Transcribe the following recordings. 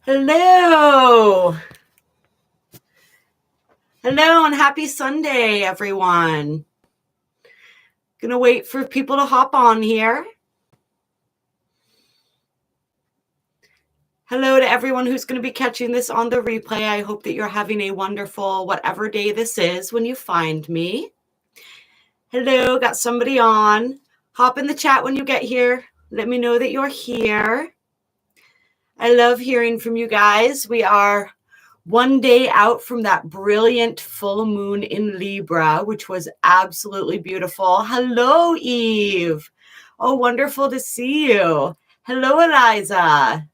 Hello. Hello and happy Sunday, everyone. Gonna wait for people to hop on here. Hello to everyone who's going to be catching this on the replay. I hope that you're having a wonderful whatever day this is when you find me. Hello, got somebody on. Hop in the chat when you get here. Let me know that you're here. I love hearing from you guys. We are one day out from that brilliant full moon in Libra, which was absolutely beautiful. Hello, Eve. Oh, wonderful to see you. Hello, Eliza.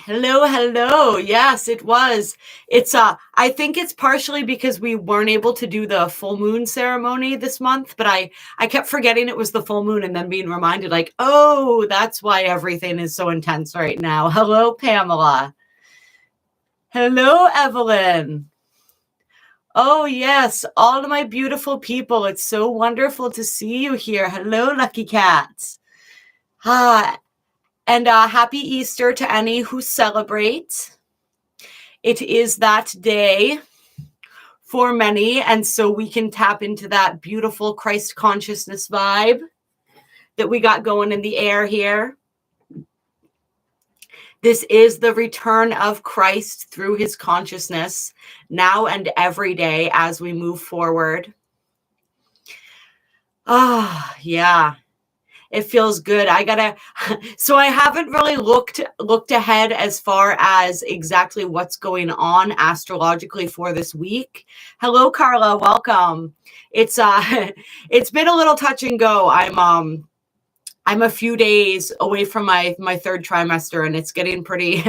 Hello. Yes, it was. I think it's partially because we weren't able to do the full moon ceremony this month, but I kept forgetting it was the full moon and then being reminded like, oh, that's why everything is so intense right now. Hello, Pamela. Hello, Evelyn. Oh, yes, all of my beautiful people. It's so wonderful to see you here. Hello, Lucky Cats. Hi. And happy Easter to any who celebrate. It is that day for many, and so we can tap into that beautiful Christ consciousness vibe that we got going in the air here. This is the return of Christ through his consciousness now and every day as we move forward. Yeah. It feels good. So I haven't really looked ahead as far as exactly what's going on astrologically for this week. Hello, Carla. Welcome. It's been a little touch and go. I'm a few days away from my third trimester, and it's getting pretty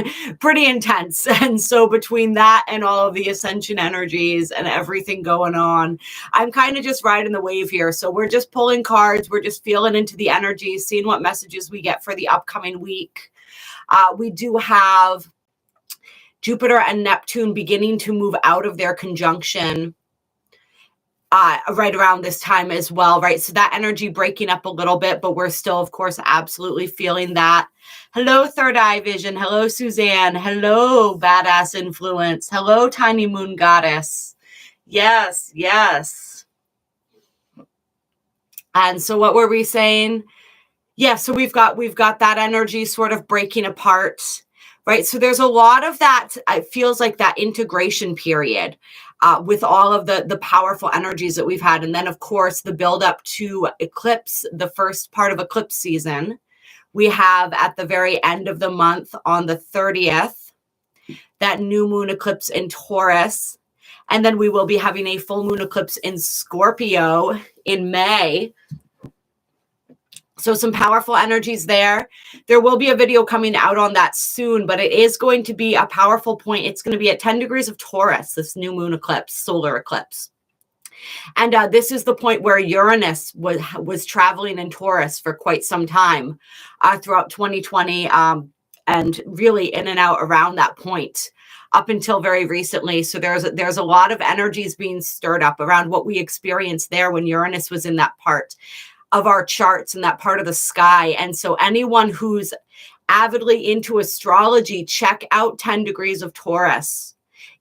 intense. And so between that and all of the ascension energies and everything going on, I'm kind of just riding the wave here. So we're just pulling cards. We're just feeling into the energies, seeing what messages we get for the upcoming week. We do have Jupiter and Neptune beginning to move out of their conjunction right around this time as well, right? So that energy breaking up a little bit, but we're still, of course, absolutely feeling that. Hello, Third Eye Vision. Hello, Suzanne. Hello, Badass Influence. Hello, Tiny Moon Goddess. Yes. And so what were we saying? Yeah, so we've got that energy sort of breaking apart, right? So there's a lot of that. It feels like that integration period. With all of the powerful energies that we've had. And then, of course, the build up to Eclipse, the first part of Eclipse season. We have at the very end of the month on the 30th, that new moon eclipse in Taurus. And then we will be having a full moon eclipse in Scorpio in May. So some powerful energies there. There will be a video coming out on that soon, but it is going to be a powerful point. It's going to be at 10 degrees of Taurus, this new moon eclipse, solar eclipse. And this is the point where Uranus was traveling in Taurus for quite some time throughout 2020 and really in and out around that point up until very recently. So there's a lot of energies being stirred up around what we experienced there when Uranus was in that part of our charts and that part of the sky. And so anyone who's avidly into astrology, check out 10 degrees of Taurus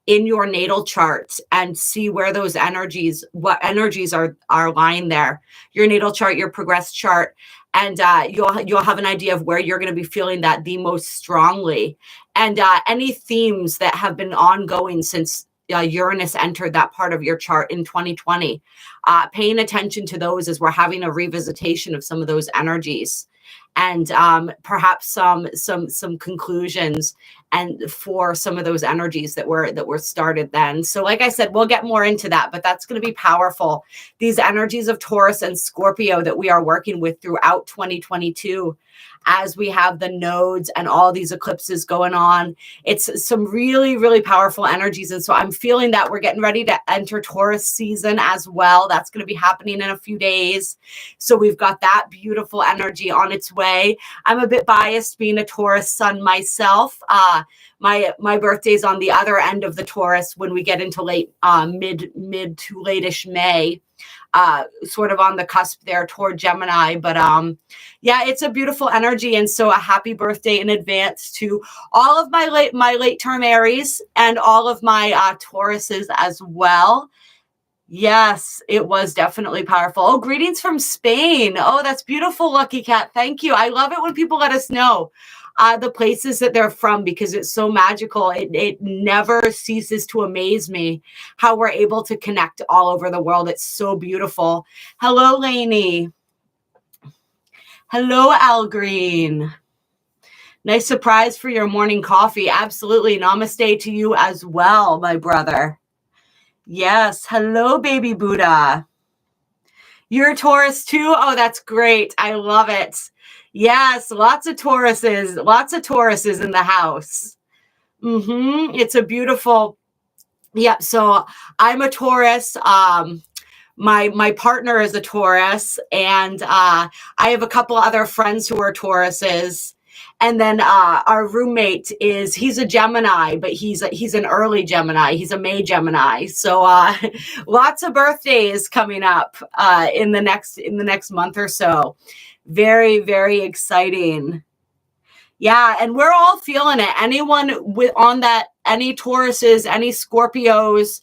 in your natal chart and see where those energies, what energies are lying there. Your natal chart, your progressed chart, and you'll have an idea of where you're going to be feeling that the most strongly. And any themes that have been ongoing since Uranus entered that part of your chart in 2020, paying attention to those as we're having a revisitation of some of those energies, and perhaps some conclusions and for some of those energies that were started then. So like I said, we'll get more into that, but that's going to be powerful. These energies of Taurus and Scorpio that we are working with throughout 2022 as we have the nodes and all these eclipses going on. It's some really, really powerful energies. And so I'm feeling that we're getting ready to enter Taurus season as well. That's going to be happening in a few days. So we've got that beautiful energy on its way. I'm a bit biased being a Taurus sun myself. My birthday's on the other end of the Taurus when we get into late, mid to late-ish May. sort of on the cusp there toward Gemini. But yeah, it's a beautiful energy. And so a happy birthday in advance to all of my late term Aries and all of my Tauruses as well. Yes, it was definitely powerful. Oh, greetings from Spain. Oh, that's beautiful, Lucky Cat. Thank you. I love it when people let us know the places that they're from, because it's so magical. It never ceases to amaze me how we're able to connect all over the world. It's so beautiful. Hello, Lainey. Hello, Al Green. Nice surprise for your morning coffee. Absolutely. Namaste to you as well, my brother. Yes. Hello, baby Buddha. You're a Taurus too? Oh, that's great. I love it. Yes. Lots of Tauruses in the house. It's a beautiful. Yep. So I'm a Taurus. My partner is a Taurus, and I have a couple other friends who are Tauruses. And then our roommate he's a Gemini, but he's an early Gemini. He's a May Gemini. So lots of birthdays coming up in the next month or so. Very, very exciting. Yeah, and we're all feeling it. Anyone on that, any Tauruses, any Scorpios,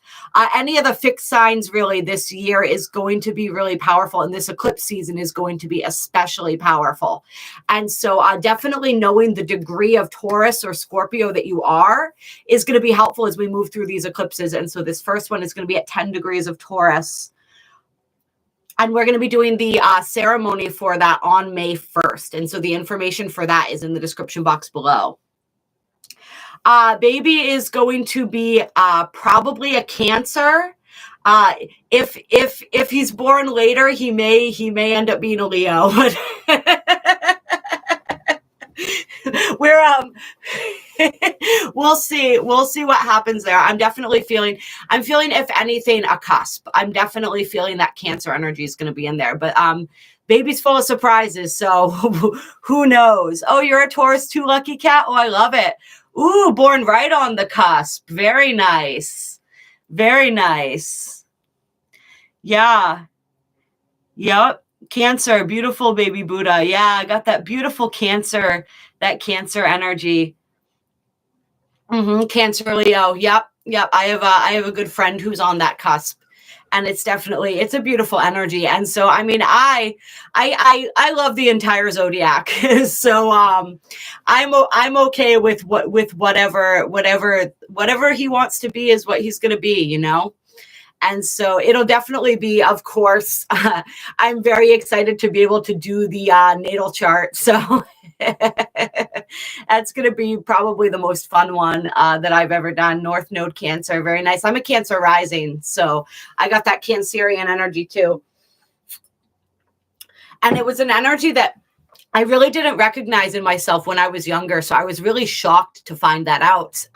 any of the fixed signs really this year is going to be really powerful. And this eclipse season is going to be especially powerful. And so definitely knowing the degree of Taurus or Scorpio that you are is going to be helpful as we move through these eclipses. And so this first one is going to be at 10 degrees of Taurus. And we're going to be doing the ceremony for that on May 1st. And so the information for that is in the description box below. Baby is going to be probably a Cancer. If he's born later, he may end up being a Leo. We'll see what happens there. I'm feeling, if anything, a cusp. I'm definitely feeling that Cancer energy is going to be in there, but baby's full of surprises, so who knows? Oh, you're a Taurus too, Lucky Cat. Oh, I love it. Ooh, born right on the cusp. Very nice. Very nice. Yeah. Yep. Cancer, beautiful baby Buddha. Yeah, I got that beautiful Cancer, that Cancer energy. Cancer Leo. Yep. I have a good friend who's on that cusp, and it's a beautiful energy. And so, I mean, I love the entire zodiac. So, I'm okay with whatever he wants to be is what he's going to be, you know? And so it'll definitely be, of course, I'm very excited to be able to do the natal chart. So that's going to be probably the most fun one that I've ever done. North Node Cancer. Very nice. I'm a Cancer rising, so I got that Cancerian energy too. And it was an energy that I really didn't recognize in myself when I was younger. So I was really shocked to find that out.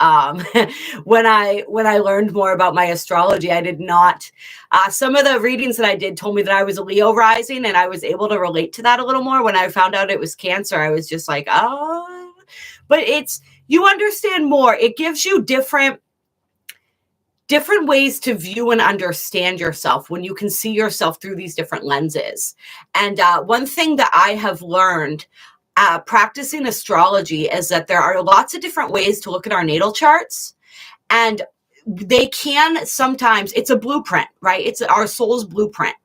When I learned more about my astrology, I did not, some of the readings that I did told me that I was a Leo rising, and I was able to relate to that a little more. When I found out it was Cancer, I was just like, oh, but you understand more. It gives you different ways to view and understand yourself when you can see yourself through these different lenses. And one thing that I have learned practicing astrology is that there are lots of different ways to look at our natal charts. And they can sometimes, it's a blueprint, right? It's our soul's blueprint.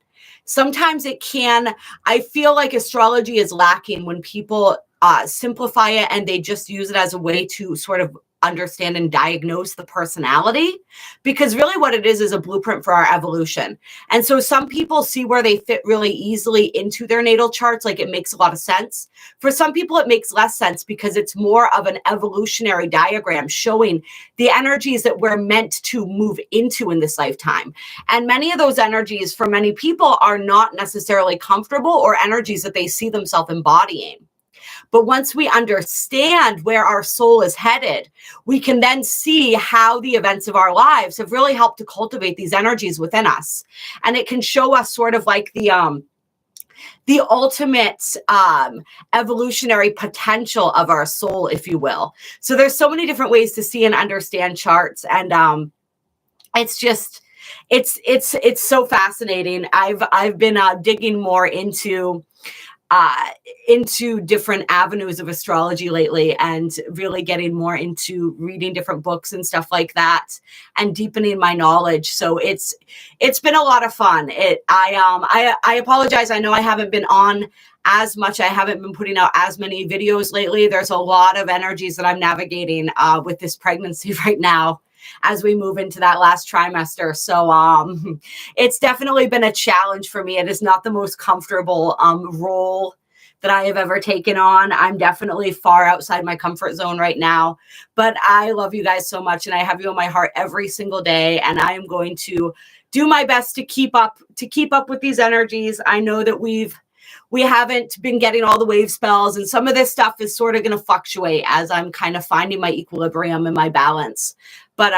Sometimes I feel like astrology is lacking when people simplify it and they just use it as a way to sort of understand and diagnose the personality, because really what it is a blueprint for our evolution. And so some people see where they fit really easily into their natal charts, like it makes a lot of sense. For some people, it makes less sense because it's more of an evolutionary diagram showing the energies that we're meant to move into in this lifetime. And many of those energies for many people are not necessarily comfortable or energies that they see themselves embodying. But once we understand where our soul is headed, we can then see how the events of our lives have really helped to cultivate these energies within us. And it can show us sort of like the ultimate evolutionary potential of our soul, if you will. So there's so many different ways to see and understand charts. And it's just, it's so fascinating. I've been digging more into different avenues of astrology lately, and really getting more into reading different books and stuff like that, and deepening my knowledge. So it's been a lot of fun. I apologize. I know I haven't been on as much. I haven't been putting out as many videos lately. There's a lot of energies that I'm navigating with this pregnancy right now, as we move into that last trimester. So it's definitely been a challenge for me. It is not the most comfortable role that I have ever taken on. I'm definitely far outside my comfort zone right now, but I love you guys so much, and I have you on my heart every single day, and I am going to do my best to keep up with these energies. I know that we haven't been getting all the wave spells, and some of this stuff is sort of going to fluctuate as I'm kind of finding my equilibrium and my balance. But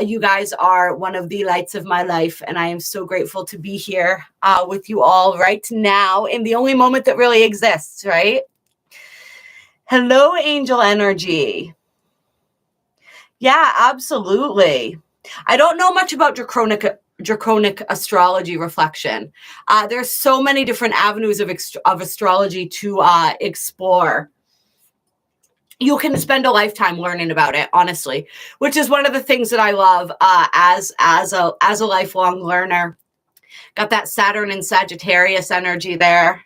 you guys are one of the lights of my life, and I am so grateful to be here with you all right now in the only moment that really exists, right? Hello, angel energy. Yeah, absolutely. I don't know much about draconic astrology reflection. There's so many different avenues of astrology to explore. You can spend a lifetime learning about it, honestly, which is one of the things that I love as a lifelong learner. Got that Saturn and Sagittarius energy there.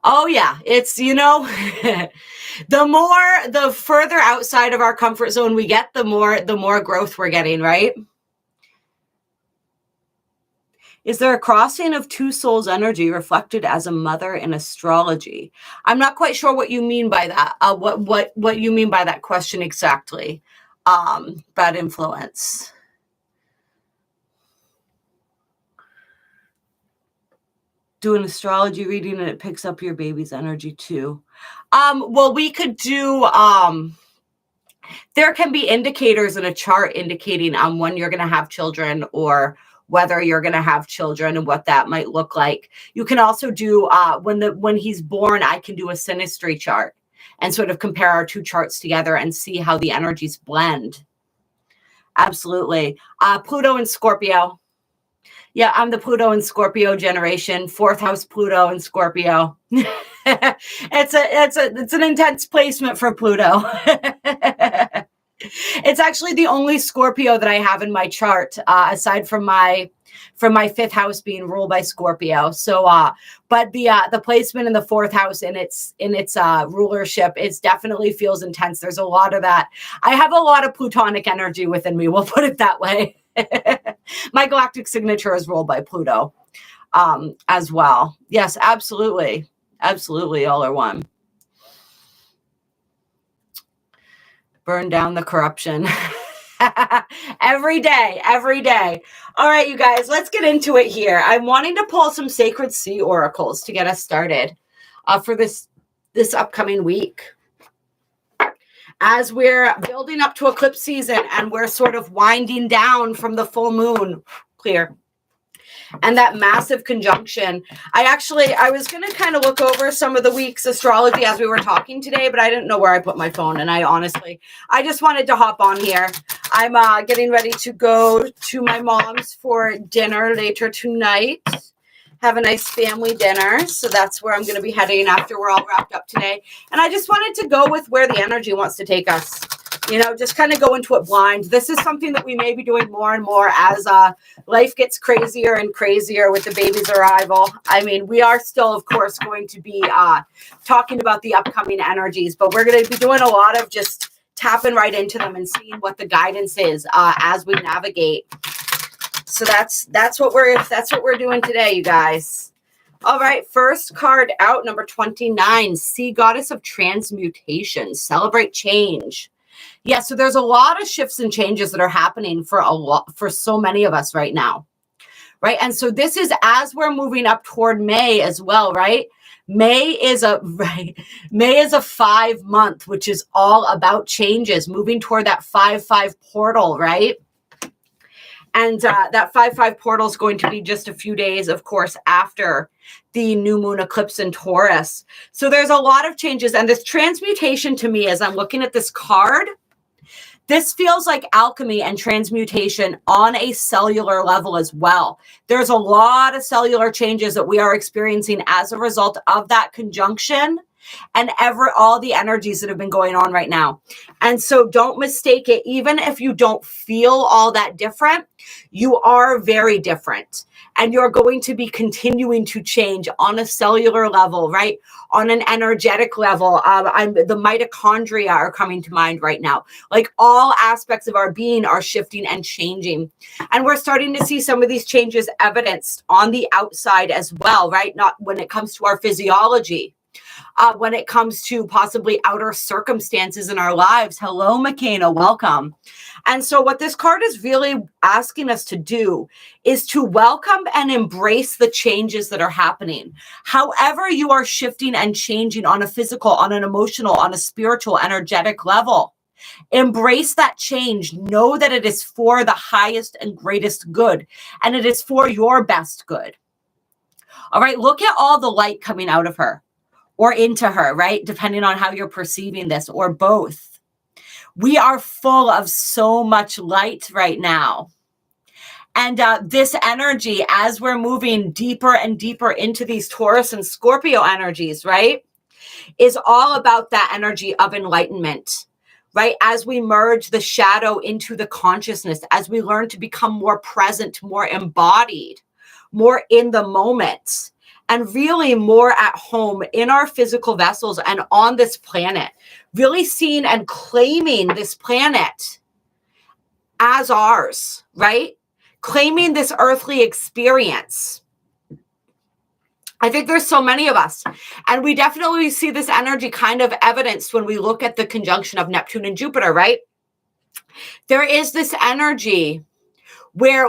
Oh yeah, it's, the further outside of our comfort zone we get, the more growth we're getting, right? Is there a crossing of two souls energy reflected as a mother in astrology? I'm not quite sure what you mean by that. What you mean by that question exactly? Bad influence. Do an astrology reading and it picks up your baby's energy too. Well, we could do, there can be indicators in a chart indicating when you're going to have children, or whether you're going to have children and what that might look like. You can also do, when he's born, I can do a synastry chart and sort of compare our two charts together and see how the energies blend. Absolutely. Pluto and Scorpio. Yeah, I'm the Pluto and Scorpio generation, 4th house Pluto and Scorpio. It's an intense placement for Pluto. It's actually the only Scorpio that I have in my chart, aside from my 5th house being ruled by Scorpio. So, but the placement in the 4th house in its rulership, it definitely feels intense. There's a lot of that. I have a lot of Plutonic energy within me. We'll put it that way. My galactic signature is ruled by Pluto, as well. Yes, absolutely. Absolutely. All are one. Burn down the corruption. Every day. All right, you guys, let's get into it here. I'm wanting to pull some sacred sea oracles to get us started for this upcoming week. As we're building up to eclipse season and we're sort of winding down from the full moon clear and that massive conjunction. I was going to kind of look over some of the week's astrology as we were talking today, but I didn't know where I put my phone. And I just wanted to hop on here. I'm getting ready to go to my mom's for dinner later tonight. Have a nice family dinner. So that's where I'm going to be heading after we're all wrapped up today. And I just wanted to go with where the energy wants to take us. Just kind of go into it blind. This is something that we may be doing more and more as life gets crazier and crazier with the baby's arrival. I mean, we are still, of course, going to be talking about the upcoming energies, but we're going to be doing a lot of just tapping right into them and seeing what the guidance is as we navigate. So that's what we're doing today, you guys. All right, first card out, number 29, Sea Goddess of Transmutation. Celebrate change. Yeah, so there's a lot of shifts and changes that are happening for so many of us right now, right? And so this is as we're moving up toward May as well, right? May is a 5-month, which is all about changes, moving toward that 5-5 portal, right? And that 5-5 portal is going to be just a few days, of course, after the new moon eclipse in Taurus. So there's a lot of changes. And this transmutation to me, as I'm looking at this card, This feels like alchemy and transmutation on a cellular level as well. There's a lot of cellular changes that we are experiencing as a result of that conjunction and all the energies that have been going on right now. And so don't mistake it. Even if you don't feel all that different, you are very different. And you're going to be continuing to change on a cellular level, right? On an energetic level. The mitochondria are coming to mind right now. Like all aspects of our being are shifting and changing. And we're starting to see some of these changes evidenced on the outside as well, right? Not when it comes to our physiology. When it comes to possibly outer circumstances in our lives. Hello, McKenna, welcome. And so what this card is really asking us to do is to welcome and embrace the changes that are happening. However you are shifting and changing on a physical, on an emotional, on a spiritual, energetic level. Embrace that change. Know that it is for the highest and greatest good, and it is for your best good. All right, look at all the light coming out of her. Or into her, right? Depending on how you're perceiving this, or both. We are full of so much light right now. And this energy, as we're moving deeper and deeper into these Taurus and Scorpio energies, right? Is all about that energy of enlightenment, right? As we merge the shadow into the consciousness, as we learn to become more present, more embodied, more in the moment. And really more at home in our physical vessels and on this planet. Really seeing and claiming this planet as ours, right? Claiming this earthly experience. I think there's so many of us. And we definitely see this energy kind of evidenced when we look at the conjunction of Neptune and Jupiter, right? There is this energy where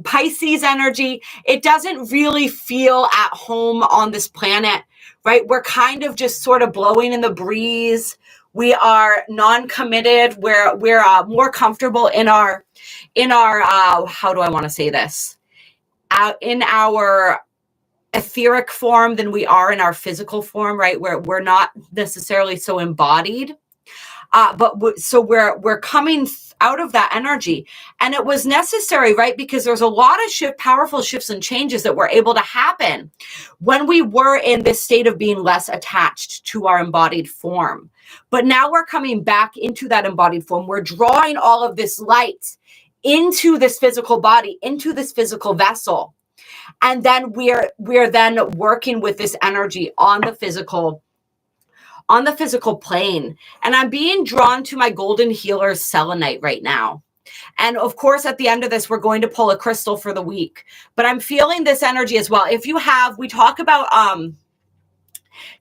Pisces energy, it doesn't really feel at home on this planet, right? We're kind of just sort of blowing in the breeze. We are non-committed. We're more comfortable in our how do I want to say this? In our etheric form than we are in our physical form, right? Where we're not necessarily so embodied. So we're coming out of that energy, and it was necessary, right? Because there's a lot of powerful shifts and changes that were able to happen when we were in this state of being less attached to our embodied form. But now we're coming back into that embodied form. We're drawing all of this light into this physical body, into this physical vessel, and then we're then working with this energy on the physical plane. And I'm being drawn to my golden healer selenite right now. And of course, at the end of this, we're going to pull a crystal for the week, but I'm feeling this energy as well. If you have, we talk about,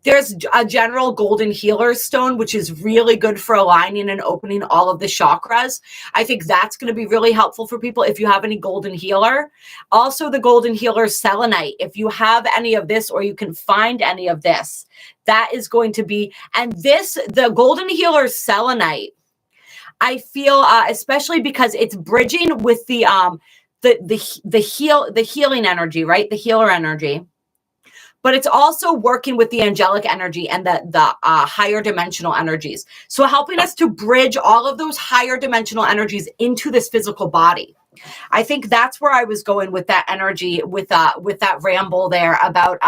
there's a general golden healer stone, which is really good for aligning and opening all of the chakras. I think that's going to be really helpful for people if you have any golden healer. Also, the golden healer selenite. If you have any of this, or you can find any of this, that is going to be, and the golden healer selenite, I feel, especially because it's bridging with the healing energy, right? The healer energy. But it's also working with the angelic energy and the higher dimensional energies. So helping us to bridge all of those higher dimensional energies into this physical body. I think that's where I was going with that energy, with that ramble there about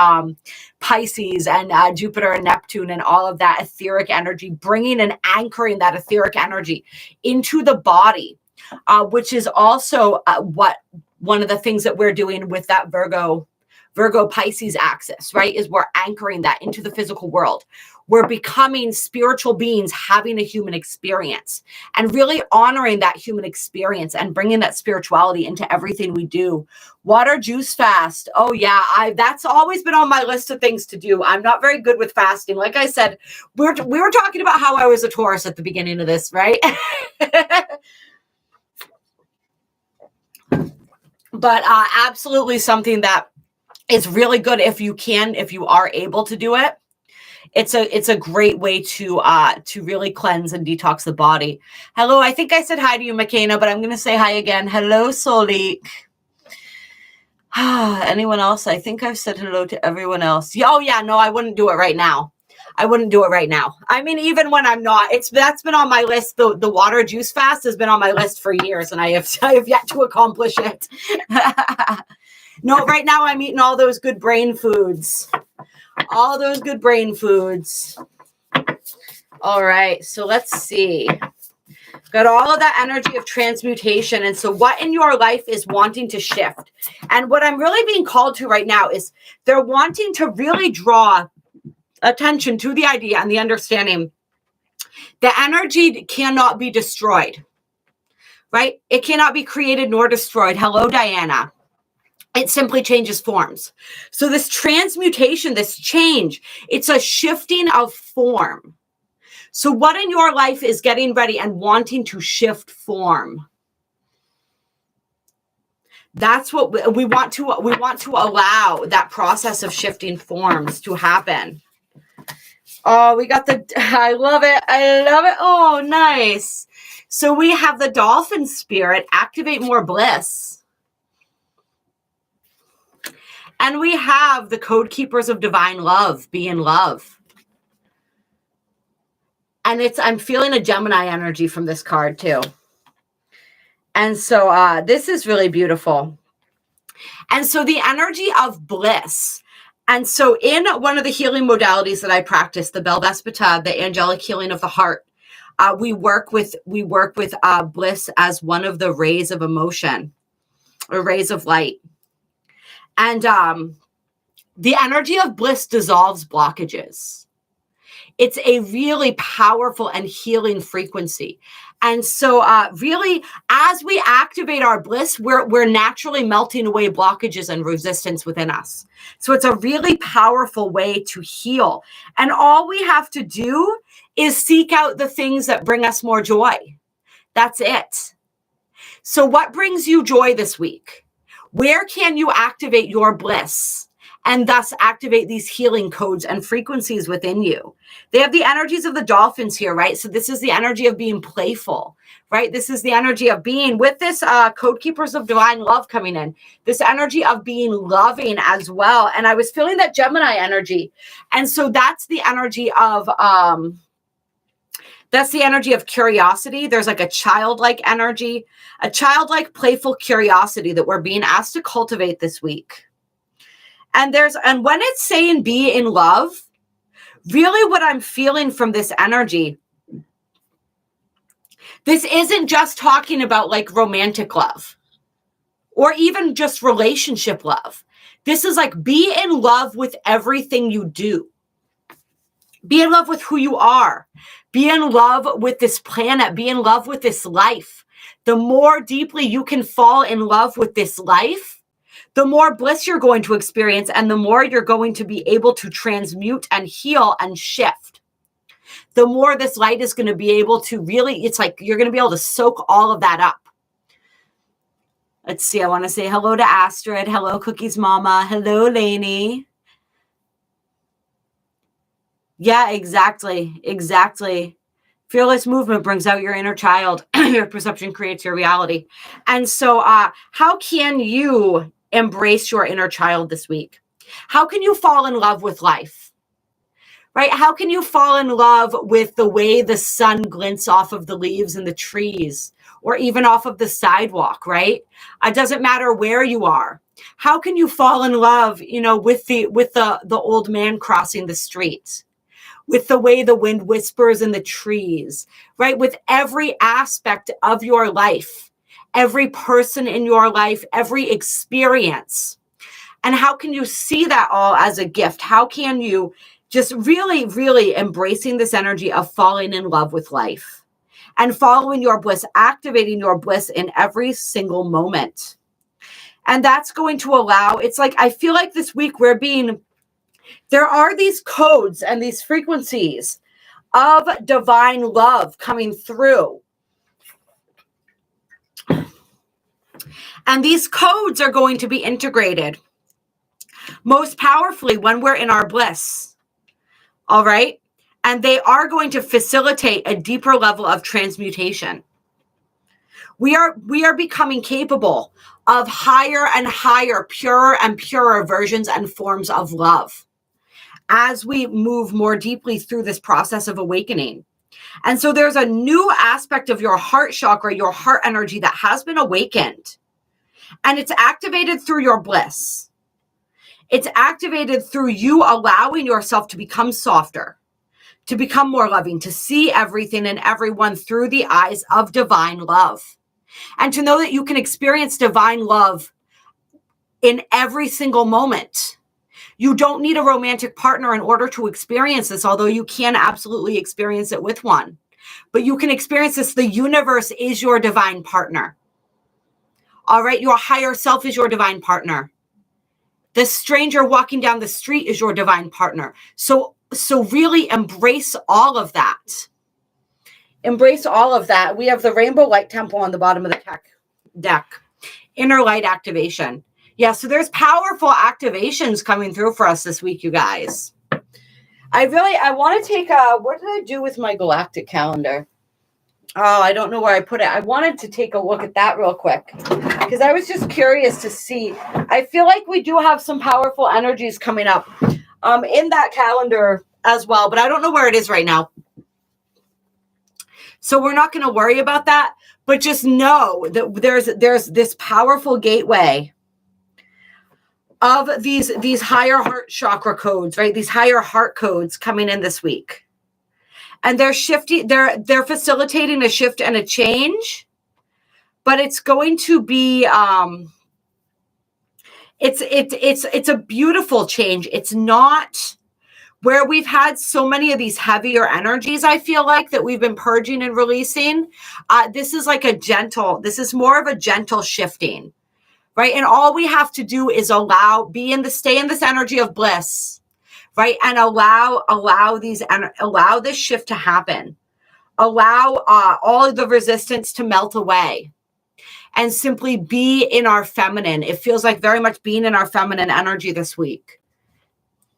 Pisces and Jupiter and Neptune and all of that etheric energy, bringing and anchoring that etheric energy into the body, which is also one of the things that we're doing with that Virgo Pisces axis, right? Is we're anchoring that into the physical world. We're becoming spiritual beings having a human experience and really honoring that human experience and bringing that spirituality into everything we do. Water juice fast. Oh yeah, that's always been on my list of things to do. I'm not very good with fasting. Like I said, we were talking about how I was a Taurus at the beginning of this, right? But absolutely something that is really good if you are able to do it. It's a great way to really cleanse and detox the body. Hello, I think I said hi to you, McKenna, but I'm going to say hi again. Hello, Solik. Anyone else? I think I've said hello to everyone else. Oh yeah, no, I wouldn't do it right now. I wouldn't do it right now. I mean, even when I'm not, that's been on my list. The water juice fast has been on my list for years, and I have yet to accomplish it. No, right now I'm eating all those good brain foods. All those good brain foods. All right, so let's see. Got all of that energy of transmutation. And so what in your life is wanting to shift? And what I'm really being called to right now is they're wanting to really draw attention to the idea and the understanding the energy cannot be destroyed, right? It cannot be created nor destroyed. Hello, Diana. It simply changes forms. So this transmutation, this change, it's a shifting of form. So what in your life is getting ready and wanting to shift form? That's what we want to allow that process of shifting forms to happen. Oh, we got I love it. I love it. Oh, nice. So we have the dolphin spirit, activate more bliss. And we have the code keepers of divine love, be in love. And I'm feeling a Gemini energy from this card too. And so this is really beautiful. And so the energy of bliss. And so in one of the healing modalities that I practice, the Belvaspata, the angelic healing of the heart, we work with bliss as one of the rays of emotion or rays of light. And the energy of bliss dissolves blockages. It's a really powerful and healing frequency. And so really, as we activate our bliss, we're naturally melting away blockages and resistance within us. So it's a really powerful way to heal. And all we have to do is seek out the things that bring us more joy. That's it. So what brings you joy this week? Where can you activate your bliss? And thus activate these healing codes and frequencies within you. They have the energies of the dolphins here, right? So this is the energy of being playful, right? This is the energy of being with this code keepers of divine love coming in. This energy of being loving as well. And I was feeling that Gemini energy. And so that's the energy of curiosity. There's like a childlike energy, a childlike playful curiosity that we're being asked to cultivate this week. And when it's saying be in love, really what I'm feeling from this energy, this isn't just talking about like romantic love or even just relationship love. This is like be in love with everything you do. Be in love with who you are. Be in love with this planet. Be in love with this life. The more deeply you can fall in love with this life, the more bliss you're going to experience and the more you're going to be able to transmute and heal and shift. The more this light is going to be able to really, it's like you're going to be able to soak all of that up. Let's see. I want to say hello to Astrid. Hello, Cookies Mama. Hello, Lainey. Yeah, exactly. Exactly. Fearless movement brings out your inner child. Your perception creates your reality. And so how can you embrace your inner child this week? How can you fall in love with life? Right? How can you fall in love with the way the sun glints off of the leaves and the trees or even off of the sidewalk, right? It doesn't matter where you are. How can you fall in love, with the old man crossing the street? With the way the wind whispers in the trees, right? With every aspect of your life, every person in your life, every experience. And how can you see that all as a gift? How can you just really, really embracing this energy of falling in love with life and following your bliss, activating your bliss in every single moment? And that's going to allow, it's like, I feel like this week there are these codes and these frequencies of divine love coming through. And these codes are going to be integrated most powerfully when we're in our bliss. All right? And they are going to facilitate a deeper level of transmutation. We are becoming capable of higher and higher, purer and purer versions and forms of love. as we move more deeply through this process of awakening. And so there's a new aspect of your heart chakra, your heart energy that has been awakened. And it's activated through your bliss. It's activated through you allowing yourself to become softer, to become more loving, to see everything and everyone through the eyes of divine love. And to know that you can experience divine love in every single moment. You don't need a romantic partner in order to experience this, although you can absolutely experience it with one. But you can experience this. The universe is your divine partner. All right? Your higher self is your divine partner. The stranger walking down the street is your divine partner. So really embrace all of that. Embrace all of that. We have the Rainbow Light Temple on the bottom of the deck. Inner light activation. Yeah, so there's powerful activations coming through for us this week, you guys. I want to take what did I do with my galactic calendar? Oh, I don't know where I put it. I wanted to take a look at that real quick because I was just curious to see. I feel like we do have some powerful energies coming up in that calendar as well, but I don't know where it is right now. So we're not going to worry about that, but just know that there's this powerful gateway of these higher heart chakra codes, right? These higher heart codes coming in this week. And they're shifting, they're facilitating a shift and a change, but it's going to be it's a beautiful change. It's not where we've had so many of these heavier energies, I feel like, that we've been purging and releasing. This is like this is more of a gentle shifting. Right? And all we have to do is stay in this energy of bliss, right? And allow this shift to happen. Allow all of the resistance to melt away and simply be in our feminine. It feels like very much being in our feminine energy this week.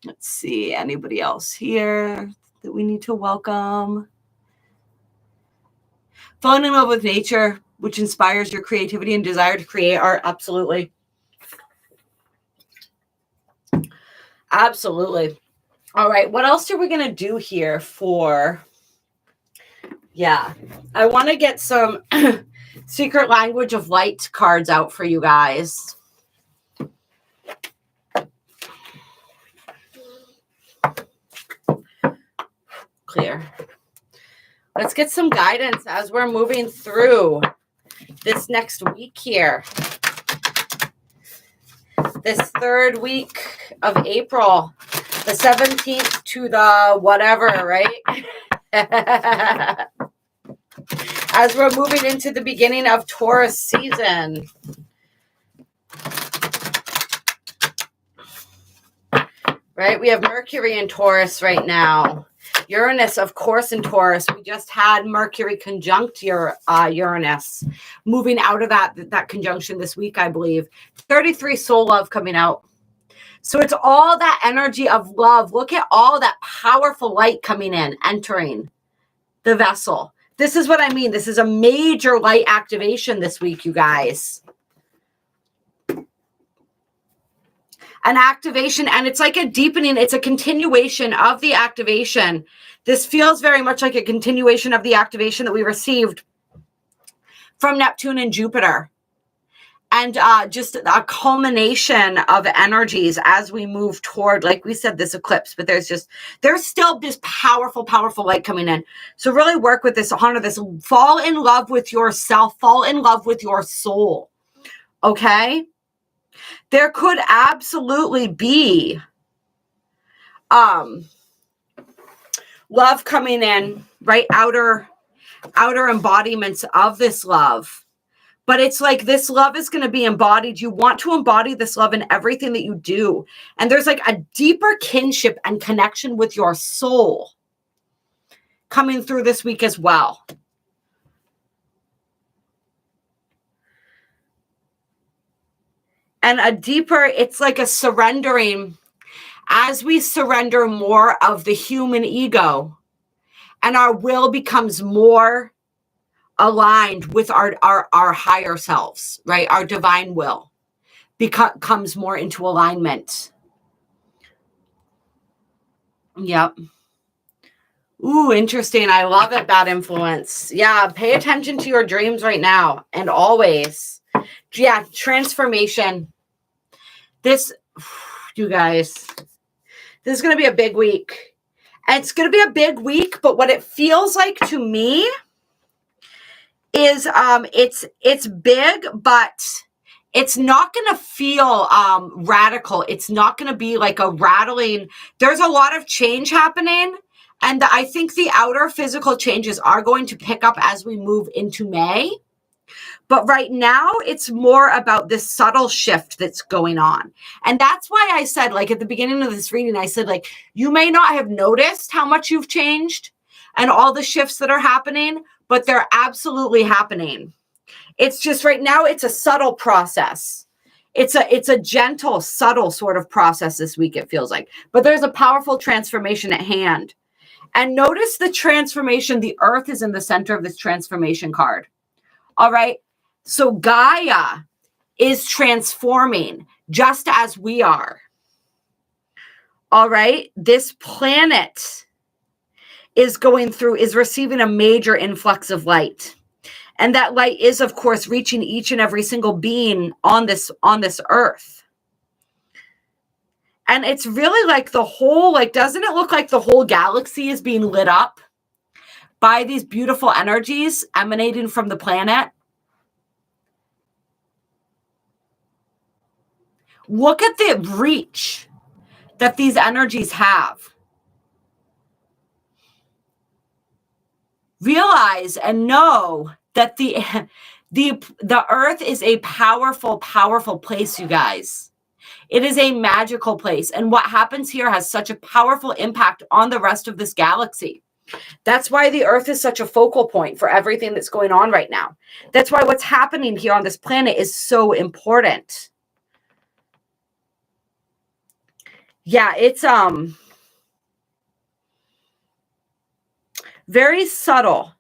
Let's see, anybody else here that we need to welcome? Falling in love with nature, which inspires your creativity and desire to create art. Absolutely. Absolutely. All right. What else are we going to do here for? Yeah. I want to get some Secret Language of Light cards out for you guys. Clear. Let's get some guidance as we're moving through this next week here. This third week of April, the 17th to the whatever, right? As we're moving into the beginning of Taurus season. Right? We have Mercury in Taurus right now. Uranus, of course, in Taurus. We just had Mercury conjunct Uranus, moving out of that conjunction this week, I believe. 33 soul love coming out. So it's all that energy of love. Look at all that powerful light coming in, entering the vessel. This is what I mean. This is a major light activation this week, you guys. An activation, and it's like a deepening. It's a continuation of the activation. This feels very much like a continuation of the activation that we received from Neptune and Jupiter. And just a culmination of energies as we move toward, like we said, this eclipse. But there's still this powerful, powerful light coming in. So really work with this, honor this. Fall in love with yourself. Fall in love with your soul. Okay? There could absolutely be love coming in, right? Outer embodiments of this love. But it's like this love is going to be embodied. You want to embody this love in everything that you do. And there's like a deeper kinship and connection with your soul coming through this week as well. And it's like a surrendering. As we surrender more of the human ego and our will becomes more aligned with our higher selves, right? Our divine will comes more into alignment. Yep. Ooh, interesting. I love it, bad influence. Yeah, pay attention to your dreams right now and always. Yeah, transformation. This, you guys, this is going to be a big week. And it's going to be a big week, but what it feels like to me is it's big, but it's not going to feel radical. It's not going to be like a rattling. There's a lot of change happening. And I think the outer physical changes are going to pick up as we move into May. But right now, it's more about this subtle shift that's going on. And that's why I said, like, at the beginning of this reading, I said, like, you may not have noticed how much you've changed and all the shifts that are happening, but they're absolutely happening. It's just right now, it's a subtle process. It's a gentle, subtle sort of process this week, it feels like. But there's a powerful transformation at hand. And notice the transformation. The earth is in the center of this transformation card. All right. So Gaia is transforming just as we are. All right. This planet is receiving a major influx of light. And that light is, of course, reaching each and every single being on this earth. And it's really like the whole, like, doesn't it look like the whole galaxy is being lit up by these beautiful energies emanating from the planet? Look at the reach that these energies have. Realize and know that the earth is a powerful, powerful place, you guys. It is a magical place. And what happens here has such a powerful impact on the rest of this galaxy. That's why the earth is such a focal point for everything that's going on right now. That's why what's happening here on this planet is so important. Yeah, it's very subtle,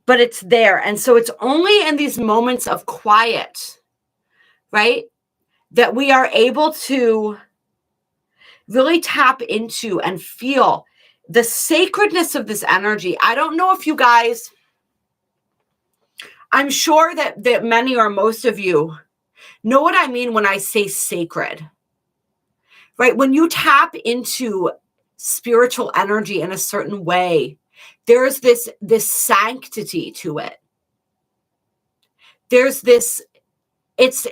but it's there. And so it's only in these moments of quiet, right, that we are able to really tap into and feel the sacredness of this energy. I don't know if you guys, I'm sure that many or most of you know what I mean when I say sacred, right? When you tap into spiritual energy in a certain way, there's this sanctity to it. There's this, it's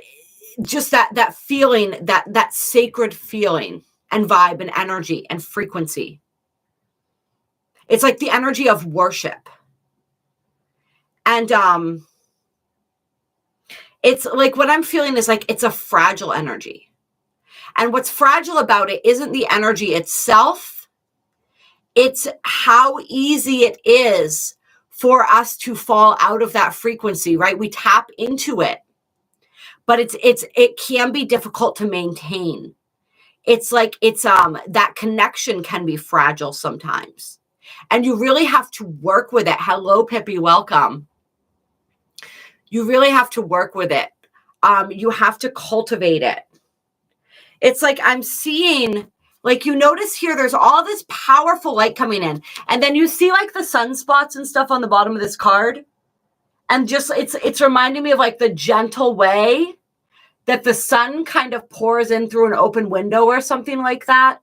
just that feeling, that sacred feeling and vibe and energy and frequency. It's like the energy of worship. And it's like what I'm feeling is like it's a fragile energy. And what's fragile about it isn't the energy itself. It's how easy it is for us to fall out of that frequency, right? We tap into it, but it can be difficult to maintain. It's like that connection can be fragile sometimes. And you really have to work with it. Hello, Pippi, welcome. You really have to work with it. You have to cultivate it. It's like I'm seeing, like you notice here, there's all this powerful light coming in. And then you see like the sunspots and stuff on the bottom of this card. And just, it's reminding me of like the gentle way that the sun kind of pours in through an open window or something like that.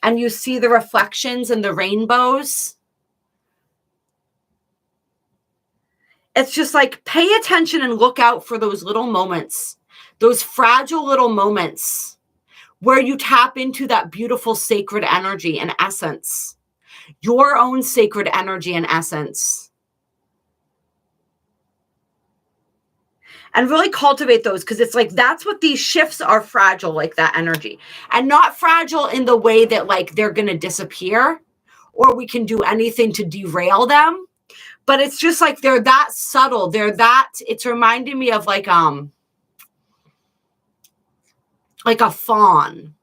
And you see the reflections and the rainbows. It's just like, pay attention and look out for those little moments, those fragile little moments where you tap into that beautiful sacred energy and essence, your own sacred energy and essence. And really cultivate those, because it's like, that's what these shifts are, fragile, like that energy. And not fragile in the way that like they're going to disappear or we can do anything to derail them. But it's just like they're that subtle. It's reminding me of like a fawn.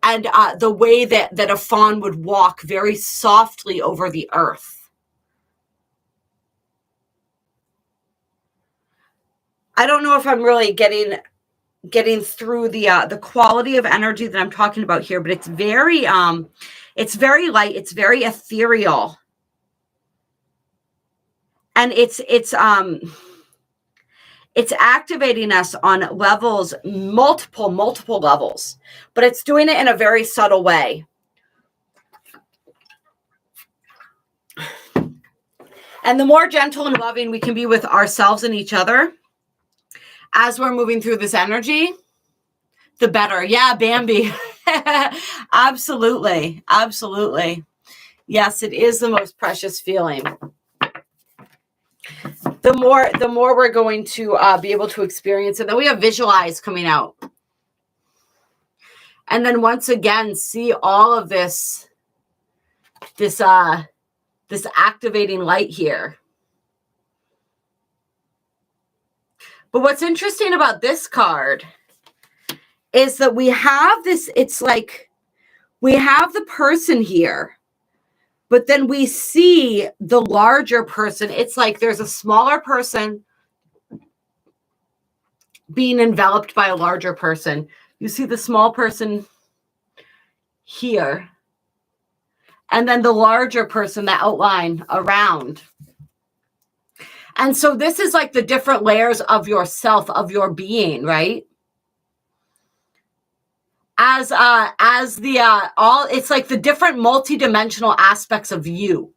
And the way that a fawn would walk very softly over the earth. I don't know if I'm really getting through the quality of energy that I'm talking about here, but it's very light, it's very ethereal. And it's activating us on levels, multiple levels, but it's doing it in a very subtle way. And the more gentle and loving we can be with ourselves and each other as we're moving through this energy, the better. Yeah, Bambi. Absolutely. Absolutely. Yes, it is the most precious feeling. The more we're going to be able to experience it. Then we have visualize coming out. And then once again, see all of this activating light here. But what's interesting about this card is that we have this, it's like we have the person here, but then we see the larger person. It's like there's a smaller person being enveloped by a larger person. You see the small person here, and then the larger person, the outline around. And so this is like the different layers of yourself, of your being, right? It's like the different multidimensional aspects of you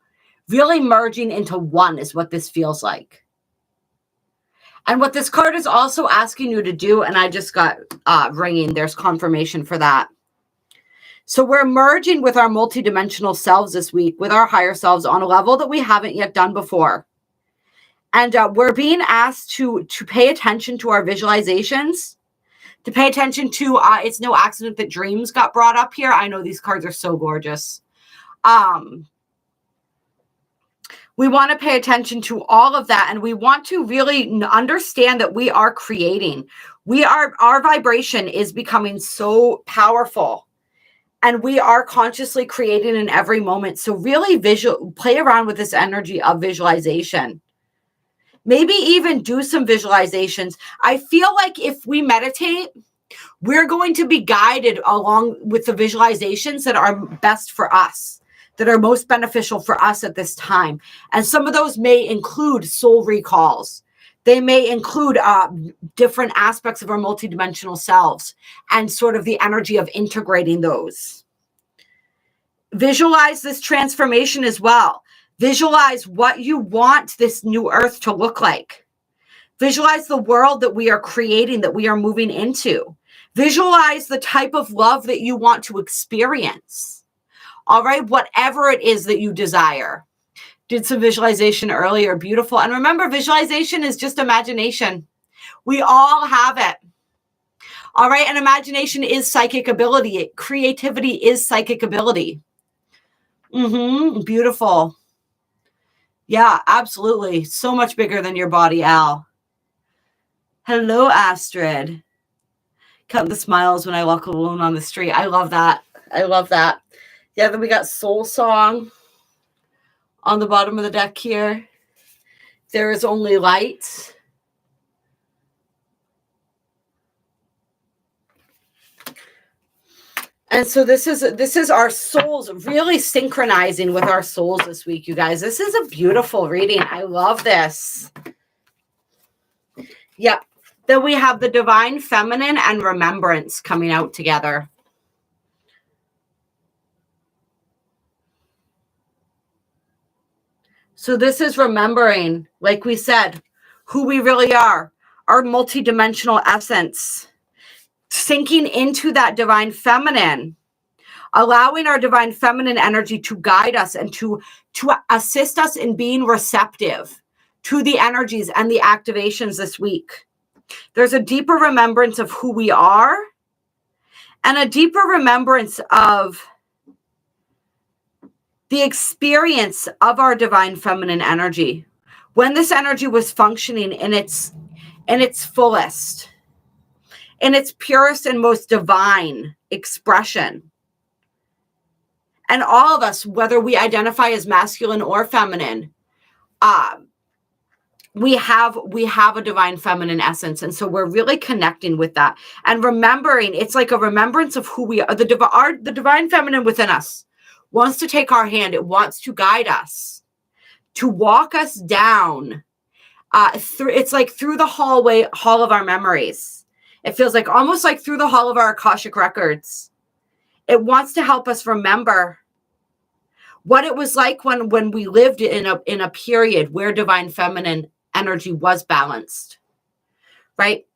really merging into one is what this feels like. And what this card is also asking you to do, and I just got ringing, there's confirmation for that. So we're merging with our multidimensional selves this week, with our higher selves on a level that we haven't yet done before. And we're being asked to pay attention to our visualizations, to pay attention to, it's no accident that dreams got brought up here. I know these cards are so gorgeous. We want to pay attention to all of that. And we want to really understand that we are creating. Our vibration is becoming so powerful. And we are consciously creating in every moment. So really play around with this energy of visualization. Maybe even do some visualizations. I feel like if we meditate, we're going to be guided along with the visualizations that are best for us, that are most beneficial for us at this time. And some of those may include soul recalls. They may include different aspects of our multidimensional selves and sort of the energy of integrating those. Visualize this transformation as well. Visualize what you want this new earth to look like. Visualize the world that we are creating, that we are moving into. Visualize the type of love that you want to experience. All right, whatever it is that you desire. Did some visualization earlier, beautiful. And remember, visualization is just imagination. We all have it. All right, and imagination is psychic ability. Creativity is psychic ability. Beautiful. Yeah, absolutely. So much bigger than your body, Al. Hello, Astrid. Count the smiles when I walk alone on the street. I love that. I love that. Yeah, then we got Soul Song on the bottom of the deck here. There is only light. And so this is our souls really synchronizing with our souls this week, you guys. This is a beautiful reading. I love this. Yep. Then we have the Divine Feminine and Remembrance coming out together. So this is remembering, like we said, who we really are, our multidimensional essence. Sinking into that divine feminine, allowing our divine feminine energy to guide us and to assist us in being receptive to the energies and the activations this week. There's a deeper remembrance of who we are and a deeper remembrance of the experience of our divine feminine energy when this energy was functioning in its fullest, in its purest and most divine expression. And all of us, whether we identify as masculine or feminine, we have a divine feminine essence. And so we're really connecting with that and remembering. It's like a remembrance of who we are. The divine feminine within us wants to take our hand. It wants to guide us, to walk us down through. It's like through the hall of our memories. It feels like almost like through the hall of our Akashic records. It wants to help us remember what it was like when we lived in a period where divine feminine energy was balanced, right?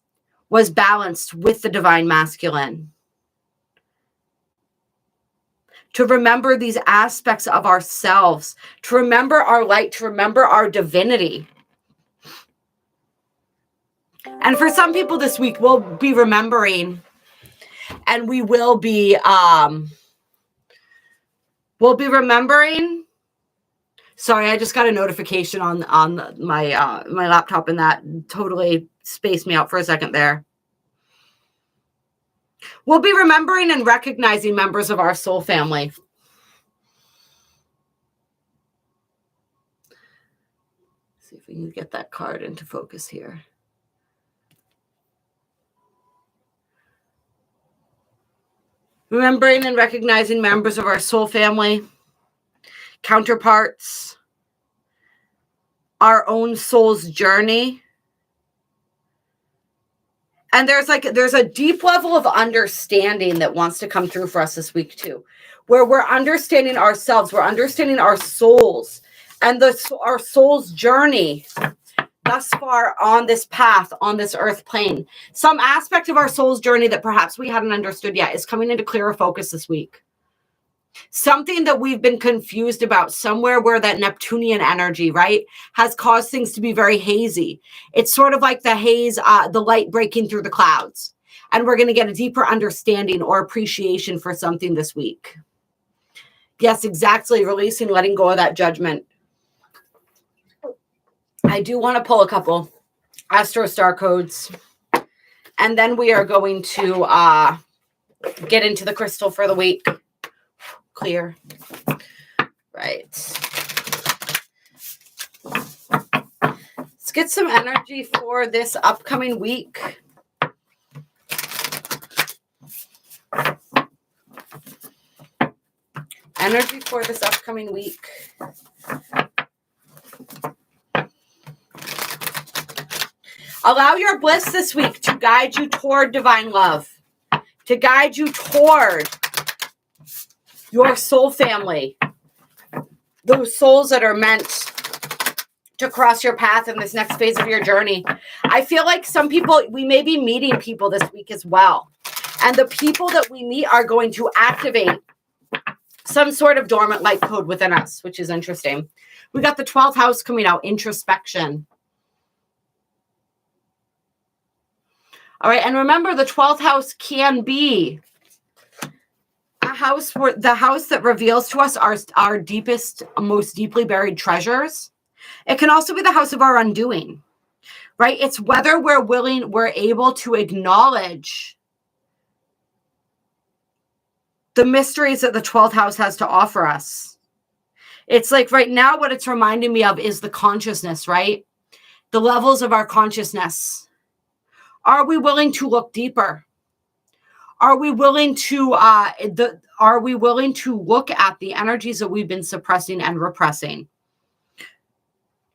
Was balanced with the divine masculine. To remember these aspects of ourselves, to remember our light, to remember our divinity. And for some people this week, we'll be remembering, and we will be remembering. Sorry, I just got a notification on my my laptop, and that totally spaced me out for a second there. We'll be remembering and recognizing members of our soul family. See if we can get that card into focus here. Remembering and recognizing members of our soul family, counterparts, our own soul's journey. And there's a deep level of understanding that wants to come through for us this week too, where we're understanding ourselves, we're understanding our souls and our soul's journey thus far on this path, on this earth plane. Some aspect of our soul's journey that perhaps we hadn't understood yet is coming into clearer focus this week. Something that we've been confused about, somewhere where that Neptunian energy, right, has caused things to be very hazy. It's sort of like the haze, the light breaking through the clouds. And we're going to get a deeper understanding or appreciation for something this week. Yes, exactly. Releasing, letting go of that judgment. I do want to pull a couple Astro Star codes. And then we are going to get into the crystal for the week. Clear. Right. Let's get some energy for this upcoming week. Energy for this upcoming week. Allow your bliss this week to guide you toward divine love, to guide you toward your soul family, those souls that are meant to cross your path in this next phase of your journey. I feel like some people, we may be meeting people this week as well. And the people that we meet are going to activate some sort of dormant light code within us, which is interesting. We got the 12th house coming out, introspection. All right, and remember the 12th house can be a house where the house that reveals to us our deepest, most deeply buried treasures. It can also be the house of our undoing, right? It's whether we're able to acknowledge the mysteries that the 12th house has to offer us. It's like right now what it's reminding me of is the consciousness, right? The levels of our consciousness. Are we willing to look deeper? Are we willing to look at the energies that we've been suppressing and repressing?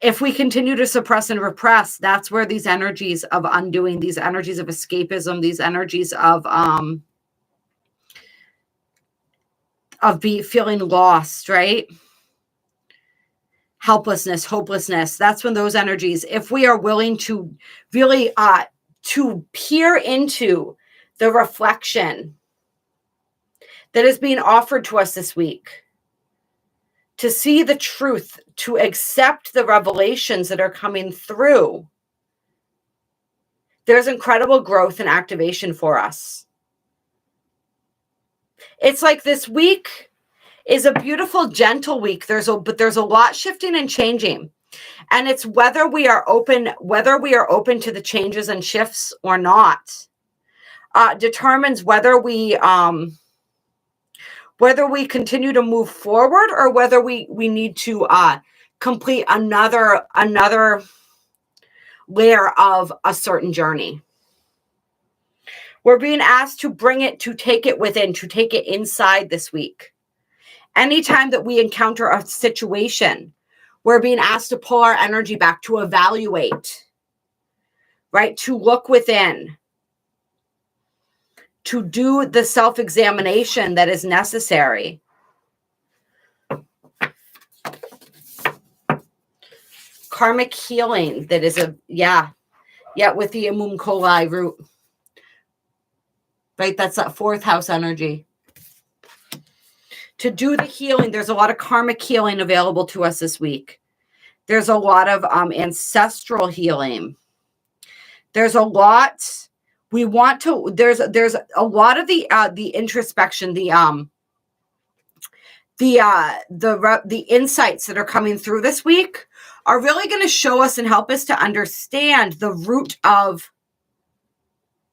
If we continue to suppress and repress, that's where these energies of undoing, these energies of escapism, these energies of feeling lost, right? Helplessness, hopelessness. That's when those energies, if we are willing to really to peer into the reflection that is being offered to us this week, to see the truth, to accept the revelations that are coming through, there's incredible growth and activation for us. It's like this week is a beautiful, gentle week. But there's a lot shifting and changing. And it's whether we are open to the changes and shifts or not, determines whether we continue to move forward or whether we need to complete another layer of a certain journey. We're being asked to bring it, to take it within, to take it inside this week. Anytime that we encounter a situation, we're being asked to pull our energy back, to evaluate, right? To look within, to do the self-examination that is necessary. Karmic healing that is with the homunculi root. Right, that's that 4th house energy. To do the healing, there's a lot of karmic healing available to us this week. There's a lot of ancestral healing. There's a lot we want to. There's a lot of the introspection, the insights that are coming through this week are really going to show us and help us to understand the root of,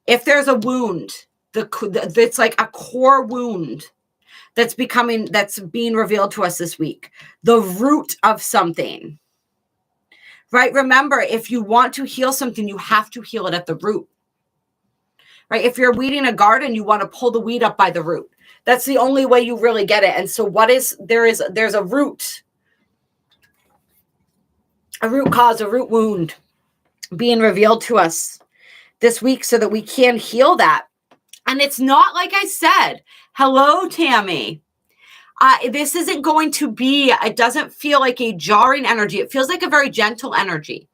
if there's a wound, it's like a core wound that's being revealed to us this week. The root of something, right? Remember, if you want to heal something, you have to heal it at the root, right? If you're weeding a garden, you want to pull the weed up by the root. That's the only way you really get it. And so there's a root cause, a root wound being revealed to us this week so that we can heal that. And it's not, like I said, hello, Tammy. This isn't going to be, it doesn't feel like a jarring energy. It feels like a very gentle energy.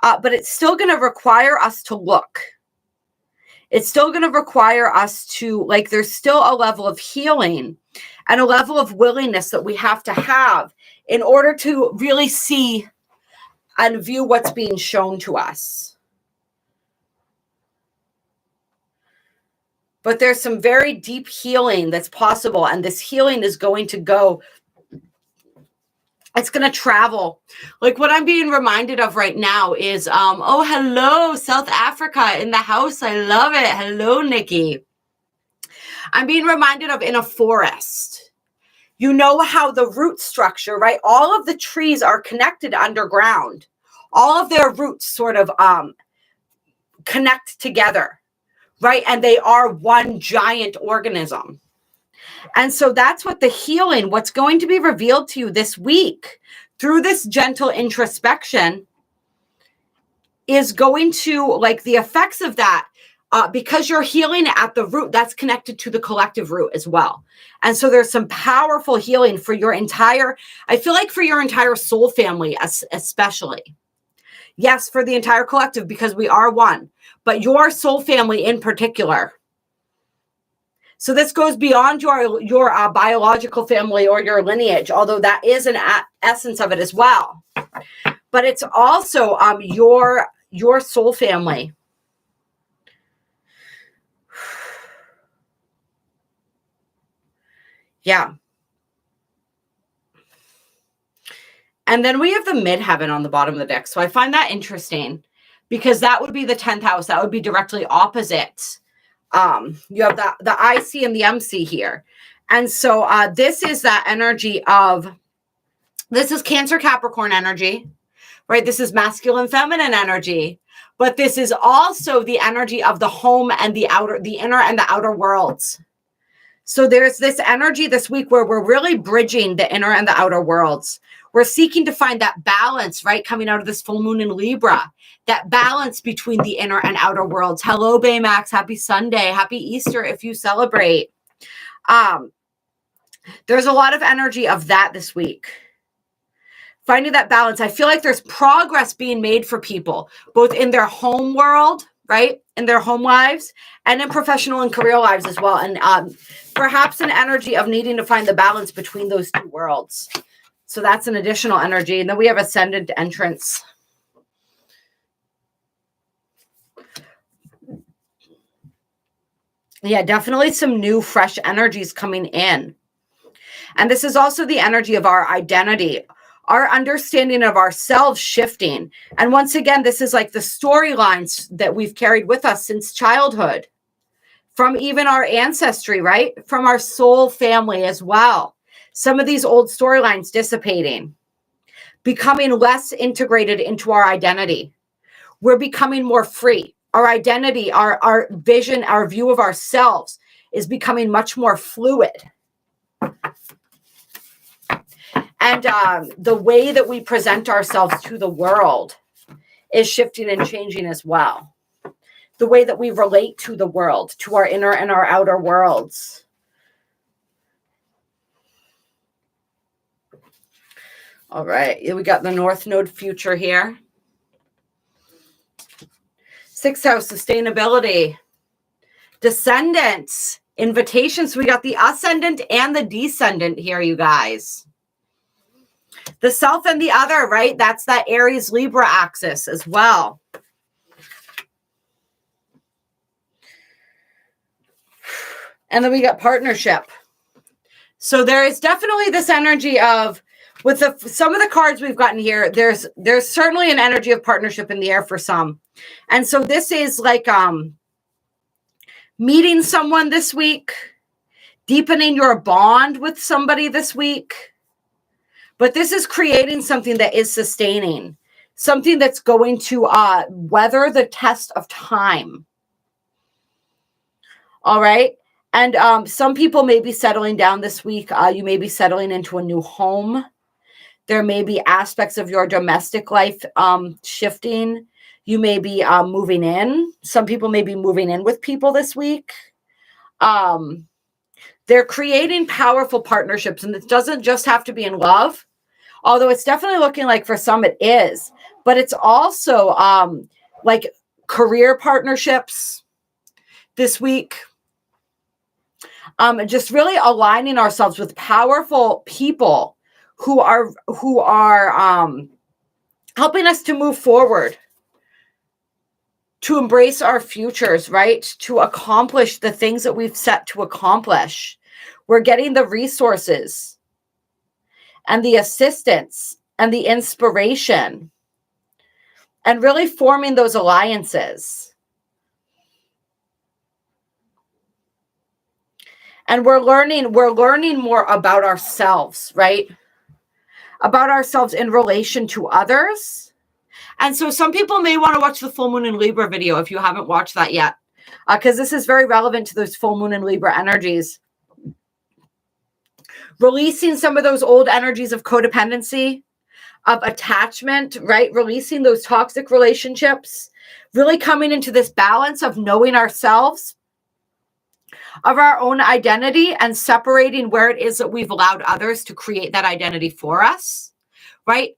But it's still going to require us to look. It's still going to require us to, like, there's still a level of healing and a level of willingness that we have to have in order to really see and view what's being shown to us. But there's some very deep healing that's possible. And this healing is going to go, it's going to travel. Like what I'm being reminded of right now is, oh, hello, South Africa in the house. I love it. Hello, Nikki. I'm being reminded of in a forest. You know how the root structure, right? All of the trees are connected underground. All of their roots sort of connect together. Right? And they are one giant organism. And so that's what the healing, what's going to be revealed to you this week through this gentle introspection is going to, like, the effects of that, because you're healing at the root, that's connected to the collective root as well. And so there's some powerful healing for your entire, I feel like for your entire soul family, especially. Yes, for the entire collective, because we are one. But your soul family in particular. So this goes beyond your biological family or your lineage, although that is an essence of it as well. But it's also your soul family. Yeah. And then we have the midheaven on the bottom of the deck. So I find that interesting because that would be the 10th house. That would be directly opposite. You have the IC and the MC here. And so this is that energy of, this is Cancer Capricorn energy, right? This is masculine feminine energy, but this is also the energy of the home and the inner and the outer worlds. So there's this energy this week where we're really bridging the inner and the outer worlds. We're seeking to find that balance, right? Coming out of this full moon in Libra, that balance between the inner and outer worlds. Hello, Baymax. Happy Sunday. Happy Easter if you celebrate. There's a lot of energy of that this week. Finding that balance. I feel like there's progress being made for people, both in their home world, right? In their home lives and in professional and career lives as well. And perhaps an energy of needing to find the balance between those two worlds. So that's an additional energy. And then we have ascendant entrance. Yeah, definitely some new, fresh energies coming in. And this is also the energy of our identity, our understanding of ourselves shifting. And once again, this is like the storylines that we've carried with us since childhood, from even our ancestry, right? From our soul family as well. Some of these old storylines dissipating, becoming less integrated into our identity. We're becoming more free. Our identity, our vision, our view of ourselves is becoming much more fluid. And the way that we present ourselves to the world is shifting and changing as well. The way that we relate to the world, to our inner and our outer worlds. All right, we got the North Node future here. 6th house, sustainability. Descendants, invitations. We got the ascendant and the descendant here, you guys. The self and the other, right? That's that Aries Libra axis as well. And then we got partnership. So there is definitely this energy of, with some of the cards we've gotten here, there's certainly an energy of partnership in the air for some. And so this is like meeting someone this week, deepening your bond with somebody this week. But this is creating something that is sustaining, something that's going to weather the test of time. All right. And some people may be settling down this week. You may be settling into a new home. There may be aspects of your domestic life shifting. You may be moving in. Some people may be moving in with people this week. They're creating powerful partnerships, and it doesn't just have to be in love, although it's definitely looking like for some it is. But it's also like career partnerships this week. Just really aligning ourselves with powerful people who are helping us to move forward, to embrace our futures, right? To accomplish the things that we've set to accomplish. We're getting the resources and the assistance and the inspiration and really forming those alliances. And we're learning more about ourselves, right? About ourselves in relation to others. And so some people may want to watch the full moon in Libra video if you haven't watched that yet, because this is very relevant to those full moon and Libra energies. Releasing some of those old energies of codependency, of attachment, right? Releasing those toxic relationships, really coming into this balance of knowing ourselves, of our own identity, and separating where it is that we've allowed others to create that identity for us, right?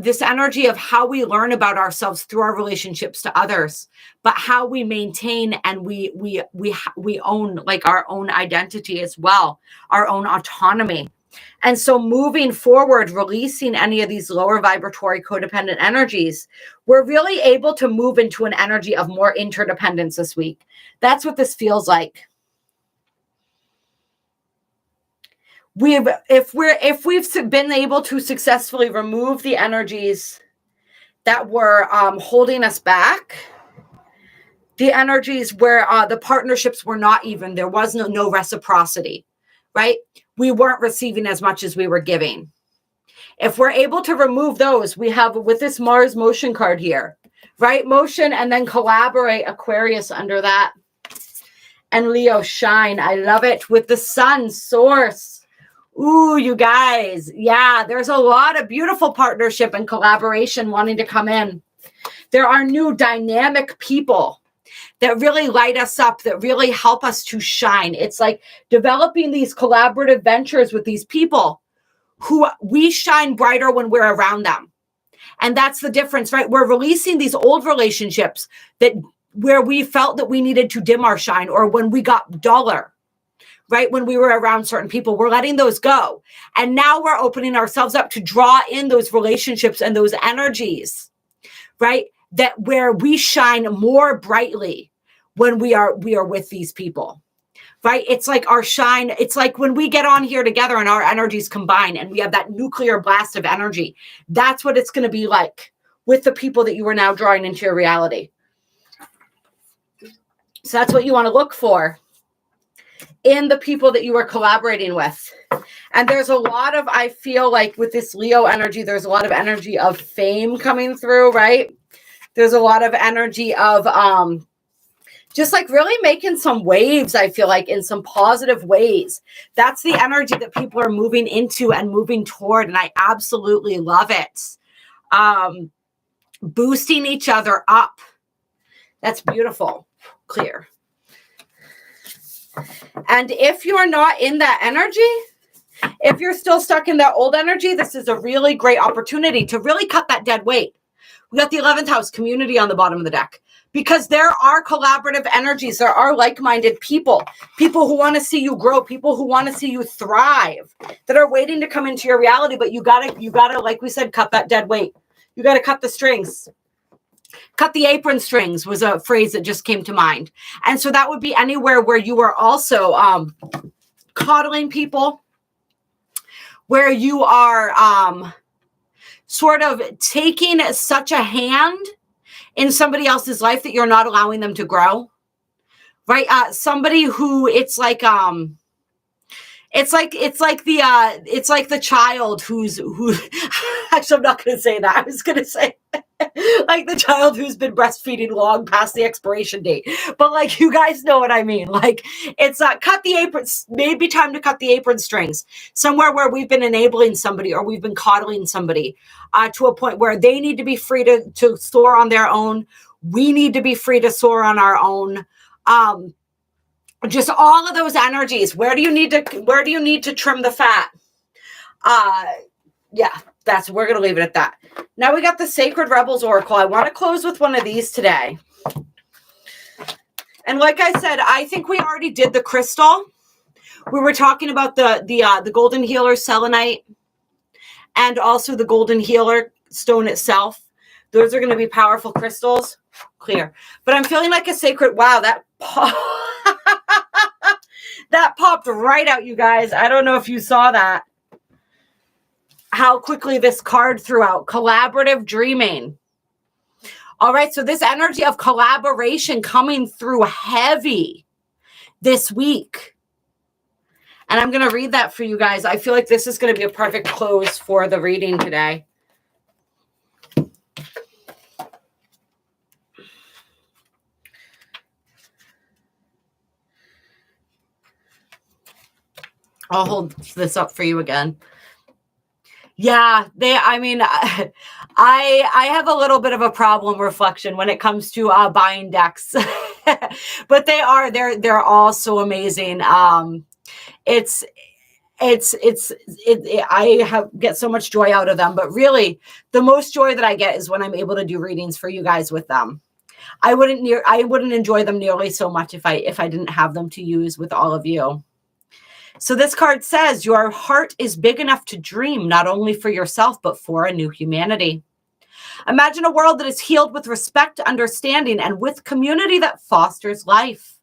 This energy of how we learn about ourselves through our relationships to others, but how we maintain and we own like our own identity as well, our own autonomy. And so moving forward, releasing any of these lower vibratory codependent energies, we're really able to move into an energy of more interdependence this week. That's what this feels like. If we've been able to successfully remove the energies that were holding us back, the energies where the partnerships were not even, there was no reciprocity, right? We weren't receiving as much as we were giving. If we're able to remove those, we have with this Mars motion card here, right? Motion and then collaborate, Aquarius under that. And Leo shine. I love it with the sun source. Ooh, you guys. Yeah, there's a lot of beautiful partnership and collaboration wanting to come in. There are new dynamic people that really light us up, that really help us to shine. It's like developing these collaborative ventures with these people who we shine brighter when we're around them. And that's the difference, right? We're releasing these old relationships that where we felt that we needed to dim our shine, or when we got duller, right? When we were around certain people, we're letting those go. And now we're opening ourselves up to draw in those relationships and those energies, right? That where we shine more brightly when we are with these people, right? It's like our shine. It's like when we get on here together and our energies combine and we have that nuclear blast of energy. That's what it's going to be like with the people that you are now drawing into your reality. So that's what you want to look for in the people that you are collaborating with. And there's a lot of, I feel like with this Leo energy, there's a lot of energy of fame coming through, right? There's a lot of energy of just like really making some waves, I feel like, in some positive ways. That's the energy that people are moving into and moving toward, and I absolutely love it. Boosting each other up. That's beautiful. Clear. And if you're not in that energy, if you're still stuck in that old energy, this is a really great opportunity to really cut that dead weight. We got the 11th house, community, on the bottom of the deck. Because there are collaborative energies. There are like-minded people. People who want to see you grow. People who want to see you thrive. That are waiting to come into your reality. But you gotta, like we said, cut that dead weight. You gotta cut the strings. Cut the apron strings was a phrase that just came to mind. And so that would be anywhere where you are also coddling people. Where you are sort of taking such a hand in somebody else's life that you're not allowing them to grow, right? Somebody who it's like the child who actually, I'm not going to say that. I was going to say like the child who's been breastfeeding long past the expiration date, but like, you guys know what I mean. Like, it's cut the apron, maybe time to cut the apron strings somewhere where we've been enabling somebody or we've been coddling somebody to a point where they need to be free to soar on their own. We need to be free to soar on our own. Just all of those energies. Where do you need to trim the fat? Yeah, we're going to leave it at that. Now we got the Sacred Rebels Oracle. I want to close with one of these today. And like I said, I think we already did the crystal. We were talking about the Golden Healer Selenite and also the Golden Healer stone itself. Those are going to be powerful crystals. Clear. But I'm feeling like a sacred, wow, that popped right out, you guys. I don't know if you saw that. How quickly this card threw out. Collaborative dreaming. All right, so this energy of collaboration coming through heavy this week. And I'm going to read that for you guys. I feel like this is going to be a perfect close for the reading today. I'll hold this up for you again. Yeah, I have a little bit of a problem reflection when it comes to buying decks, but they're all so amazing. I get so much joy out of them, but really the most joy that I get is when I'm able to do readings for you guys with them. I wouldn't enjoy them nearly so much if I didn't have them to use with all of you. So this card says, your heart is big enough to dream, not only for yourself, but for a new humanity. Imagine a world that is healed with respect, understanding, and with community that fosters life.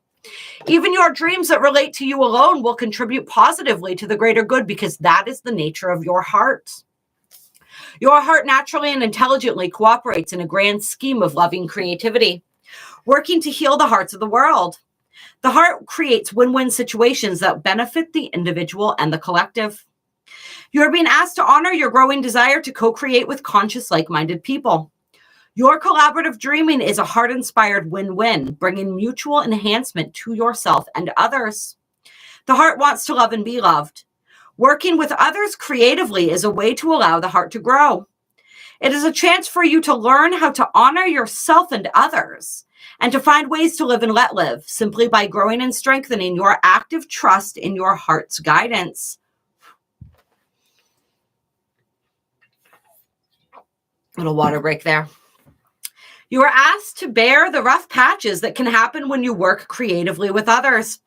Even your dreams that relate to you alone will contribute positively to the greater good because that is the nature of your heart. Your heart naturally and intelligently cooperates in a grand scheme of loving creativity, working to heal the hearts of the world. The heart creates win-win situations that benefit the individual and the collective. You are being asked to honor your growing desire to co-create with conscious, like-minded people. Your collaborative dreaming is a heart-inspired win-win, bringing mutual enhancement to yourself and others. The heart wants to love and be loved. Working with others creatively is a way to allow the heart to grow. It is a chance for you to learn how to honor yourself and others, and to find ways to live and let live, simply by growing and strengthening your active trust in your heart's guidance. Little water break there. You are asked to bear the rough patches that can happen when you work creatively with others.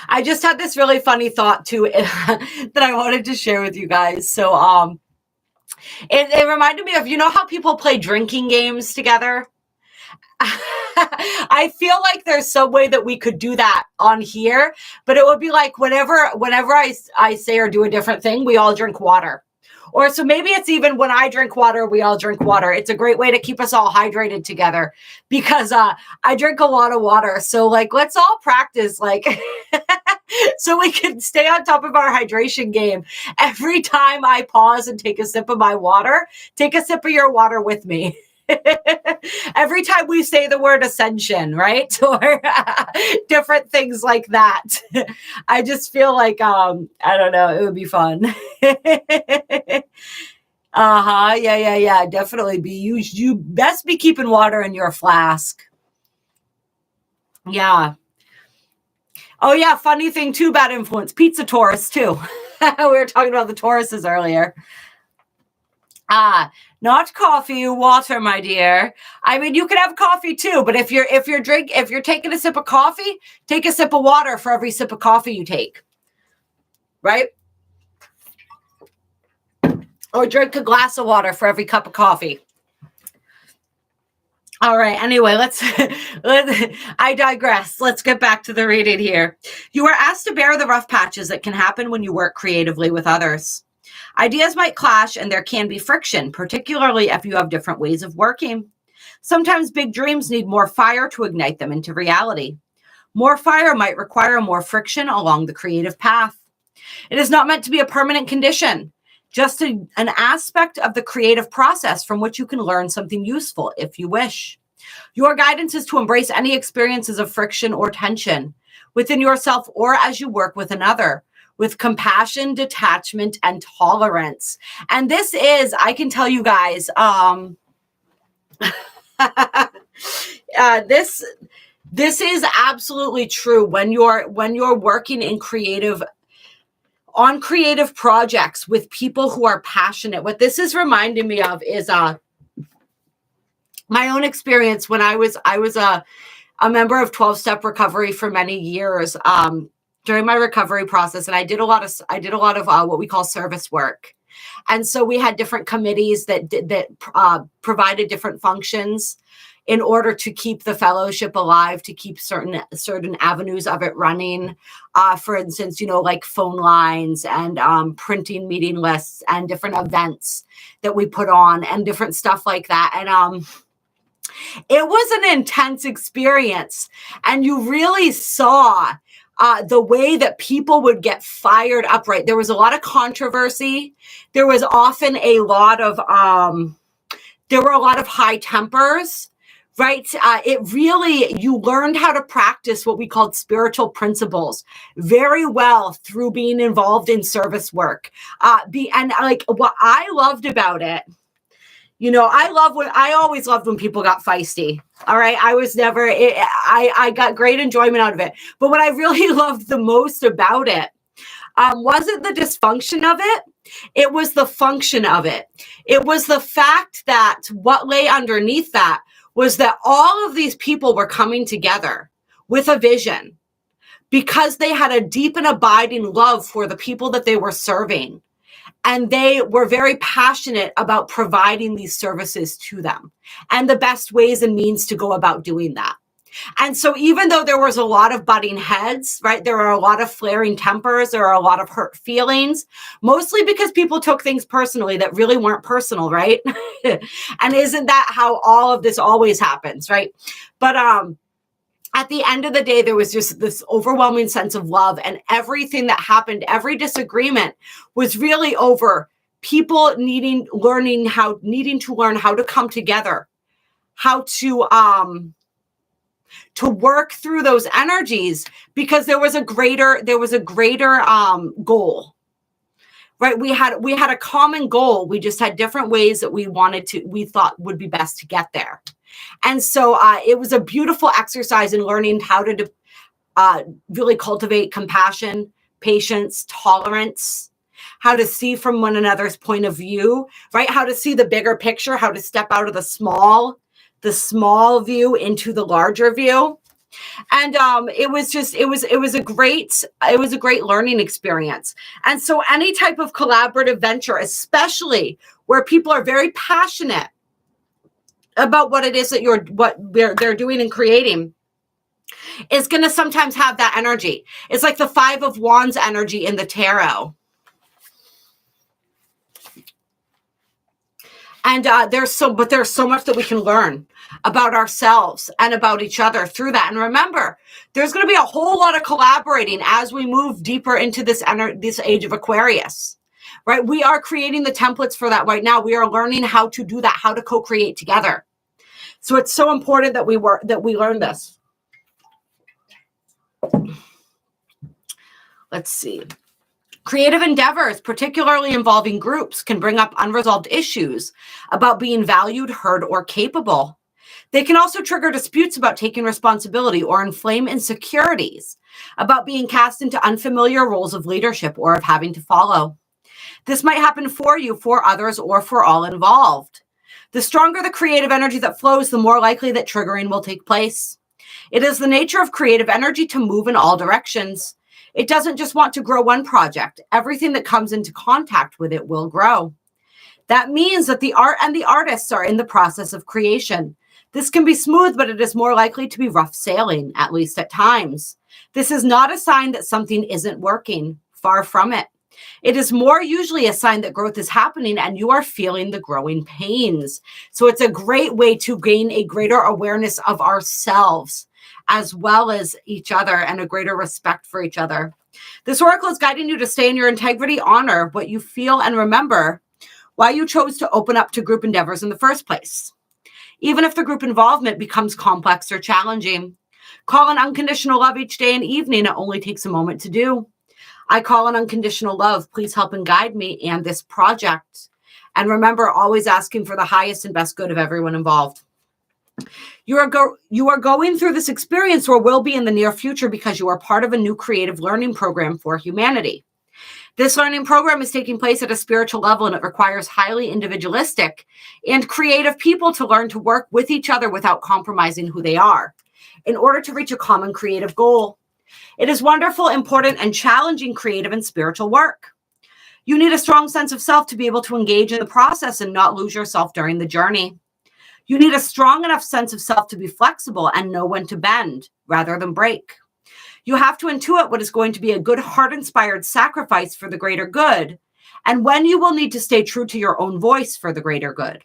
I just had this really funny thought too that I wanted to share with you guys. So it reminded me of, you know how people play drinking games together? I feel like there's some way that we could do that on here, but it would be like whenever I say or do a different thing, we all drink water. Or so maybe it's even when I drink water, we all drink water. It's a great way to keep us all hydrated together because I drink a lot of water. So like, let's all practice like so we can stay on top of our hydration game. Every time I pause and take a sip of my water, take a sip of your water with me. Every time we say the word ascension, right? Or different things like that. I just feel like, I don't know, it would be fun. Yeah. Definitely be. You best be keeping water in your flask. Yeah. Oh yeah, funny thing too, bad influence. Pizza Taurus too. We were talking about the Tauruses earlier. Not coffee, water, my dear. I mean, you could have coffee too, but if you're taking a sip of coffee, take a sip of water for every sip of coffee you take. Right? Or drink a glass of water for every cup of coffee. All right. Anyway, I digress. Let's get back to the reading here. You are asked to bear the rough patches that can happen when you work creatively with others. Ideas might clash and there can be friction, particularly if you have different ways of working. Sometimes big dreams need more fire to ignite them into reality. More fire might require more friction along the creative path. It is not meant to be a permanent condition, just an aspect of the creative process from which you can learn something useful if you wish. Your guidance is to embrace any experiences of friction or tension within yourself or as you work with another, with compassion, detachment, and tolerance. And this is, I can tell you guys, this is absolutely true when you're working in on creative projects with people who are passionate. What this is reminding me of is my own experience when I was a member of 12-step recovery for many years. During my recovery process, and I did a lot of what we call service work, and so we had different committees that provided different functions in order to keep the fellowship alive, to keep certain avenues of it running. For instance, like phone lines and printing meeting lists and different events that we put on and different stuff like that. And it was an intense experience, and you really saw the way that people would get fired up, right? There was a lot of controversy. There was often a lot of high tempers, right? You learned how to practice what we called spiritual principles very well through being involved in service work. And what I loved about it, I always loved when people got feisty. All right. I got great enjoyment out of it. But what I really loved the most about it wasn't the dysfunction of it. It was the function of it. It was the fact that what lay underneath that was that all of these people were coming together with a vision because they had a deep and abiding love for the people that they were serving. And they were very passionate about providing these services to them and the best ways and means to go about doing that. And so even though there was a lot of butting heads, right, there are a lot of flaring tempers, there are a lot of hurt feelings, mostly because people took things personally that really weren't personal, right? And isn't that how all of this always happens, right? But at the end of the day, there was just this overwhelming sense of love, and everything that happened, every disagreement was really over people needing to learn how to come together, how to work through those energies, because there was a greater goal, right? We had a common goal. We just had different ways that we thought would be best to get there. And so it was a beautiful exercise in learning how to really cultivate compassion, patience, tolerance, how to see from one another's point of view, right? How to see the bigger picture, how to step out of the small view into the larger view. And it was a great learning experience. And so any type of collaborative venture, especially where people are very passionate about what it is that they're doing and creating, is going to sometimes have that energy. It's like the 5 of Wands energy in the tarot. And there's so much that we can learn about ourselves and about each other through that. And remember, there's going to be a whole lot of collaborating as we move deeper into this age of Aquarius, right? We are creating the templates for that right now. We are learning how to do that, how to co-create together. So it's so important that we learn this. Let's see. Creative endeavors, particularly involving groups, can bring up unresolved issues about being valued, heard, or capable. They can also trigger disputes about taking responsibility or inflame insecurities about being cast into unfamiliar roles of leadership or of having to follow. This might happen for you, for others, or for all involved. The stronger the creative energy that flows, the more likely that triggering will take place. It is the nature of creative energy to move in all directions. It doesn't just want to grow one project. Everything that comes into contact with it will grow. That means that the art and the artists are in the process of creation. This can be smooth, but it is more likely to be rough sailing, at least at times. This is not a sign that something isn't working. Far from it. It is more usually a sign that growth is happening and you are feeling the growing pains. So it's a great way to gain a greater awareness of ourselves as well as each other and a greater respect for each other. This oracle is guiding you to stay in your integrity, honor what you feel, and remember why you chose to open up to group endeavors in the first place. Even if the group involvement becomes complex or challenging, call on unconditional love each day and evening. It only takes a moment to do. I call on unconditional love. Please help and guide me and this project. And remember, always asking for the highest and best good of everyone involved. You are going through this experience or will be in the near future because you are part of a new creative learning program for humanity. This learning program is taking place at a spiritual level, and it requires highly individualistic and creative people to learn to work with each other without compromising who they are in order to reach a common creative goal. It is wonderful, important, and challenging creative and spiritual work. You need a strong sense of self to be able to engage in the process and not lose yourself during the journey. You need a strong enough sense of self to be flexible and know when to bend rather than break. You have to intuit what is going to be a good heart-inspired sacrifice for the greater good, and when you will need to stay true to your own voice for the greater good.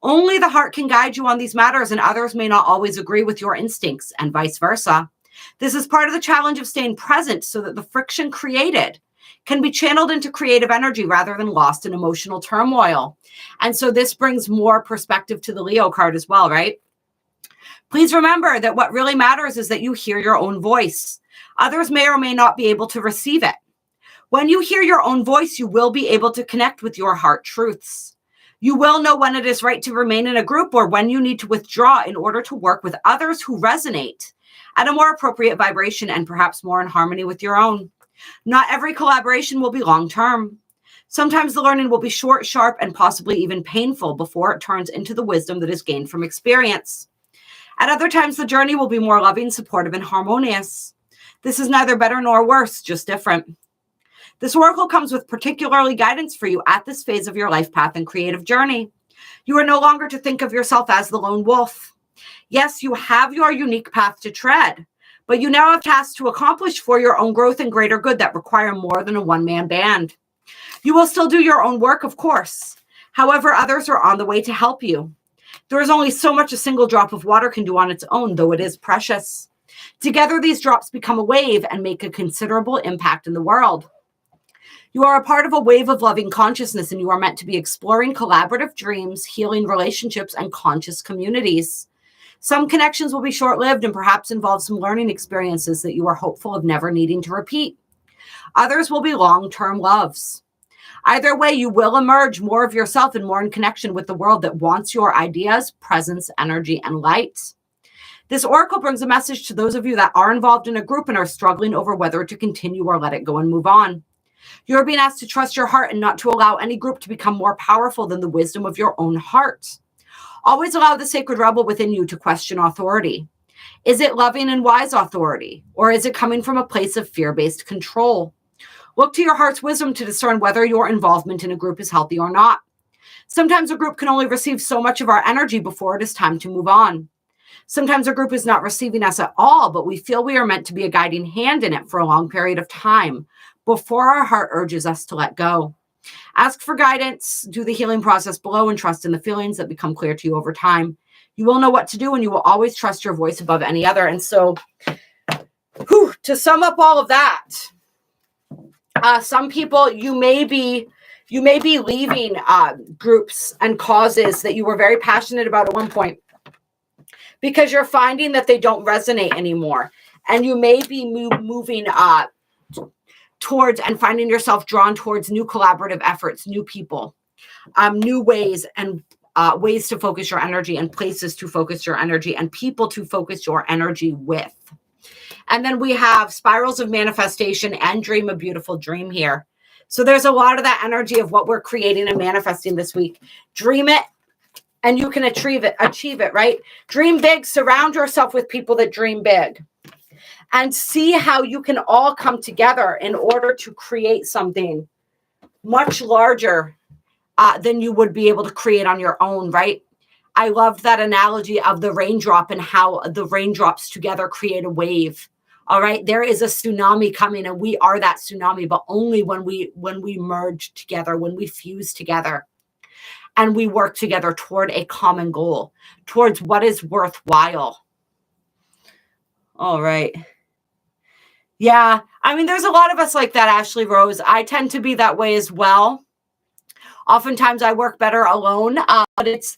Only the heart can guide you on these matters, and others may not always agree with your instincts, and vice versa. This is part of the challenge of staying present so that the friction created can be channeled into creative energy rather than lost in emotional turmoil. And so this brings more perspective to the Leo card as well, right? Please remember that what really matters is that you hear your own voice. Others may or may not be able to receive it. When you hear your own voice, you will be able to connect with your heart truths. You will know when it is right to remain in a group or when you need to withdraw in order to work with others who resonate at a more appropriate vibration and perhaps more in harmony with your own. Not every collaboration will be long-term. Sometimes the learning will be short, sharp, and possibly even painful before it turns into the wisdom that is gained from experience. At other times, the journey will be more loving, supportive, and harmonious. This is neither better nor worse, just different. This oracle comes with particularly guidance for you at this phase of your life path and creative journey. You are no longer to think of yourself as the lone wolf. Yes, you have your unique path to tread, but you now have tasks to accomplish for your own growth and greater good that require more than a one-man band. You will still do your own work, of course. However, others are on the way to help you. There is only so much a single drop of water can do on its own, though it is precious. Together, these drops become a wave and make a considerable impact in the world. You are a part of a wave of loving consciousness, and you are meant to be exploring collaborative dreams, healing relationships, and conscious communities. Some connections will be short-lived and perhaps involve some learning experiences that you are hopeful of never needing to repeat. Others will be long-term loves. Either way, you will emerge more of yourself and more in connection with the world that wants your ideas, presence, energy, and light. This oracle brings a message to those of you that are involved in a group and are struggling over whether to continue or let it go and move on. You're being asked to trust your heart and not to allow any group to become more powerful than the wisdom of your own heart. Always allow the sacred rebel within you to question authority. Is it loving and wise authority, or is it coming from a place of fear-based control? Look to your heart's wisdom to discern whether your involvement in a group is healthy or not. Sometimes a group can only receive so much of our energy before it is time to move on. Sometimes a group is not receiving us at all, but we feel we are meant to be a guiding hand in it for a long period of time before our heart urges us to let go. Ask for guidance, do the healing process below, and trust in the feelings that become clear to you over time. You will know what to do, and you will always trust your voice above any other. And so, to sum up all of that, some people, you may be leaving groups and causes that you were very passionate about at one point. because you're finding that they don't resonate anymore. And you may be moving towards and finding yourself drawn towards new collaborative efforts, new people, new ways and ways to focus your energy, and places to focus your energy, and people to focus your energy with. And then we have spirals of manifestation and dream a beautiful dream here. So there's a lot of that energy of what we're creating and manifesting this week. Dream it and you can achieve it, right? Dream big, surround yourself with people that dream big, and see how you can all come together in order to create something much larger than you would be able to create on your own, right? I loved that analogy of the raindrop and how the raindrops together create a wave. All right, there is a tsunami coming, and we are that tsunami, but only when we merge together, when we fuse together, and we work together toward a common goal, towards what is worthwhile. All right. Yeah, I mean, there's a lot of us like that, Ashley Rose. I tend to be that way as well. Oftentimes I work better alone, but it's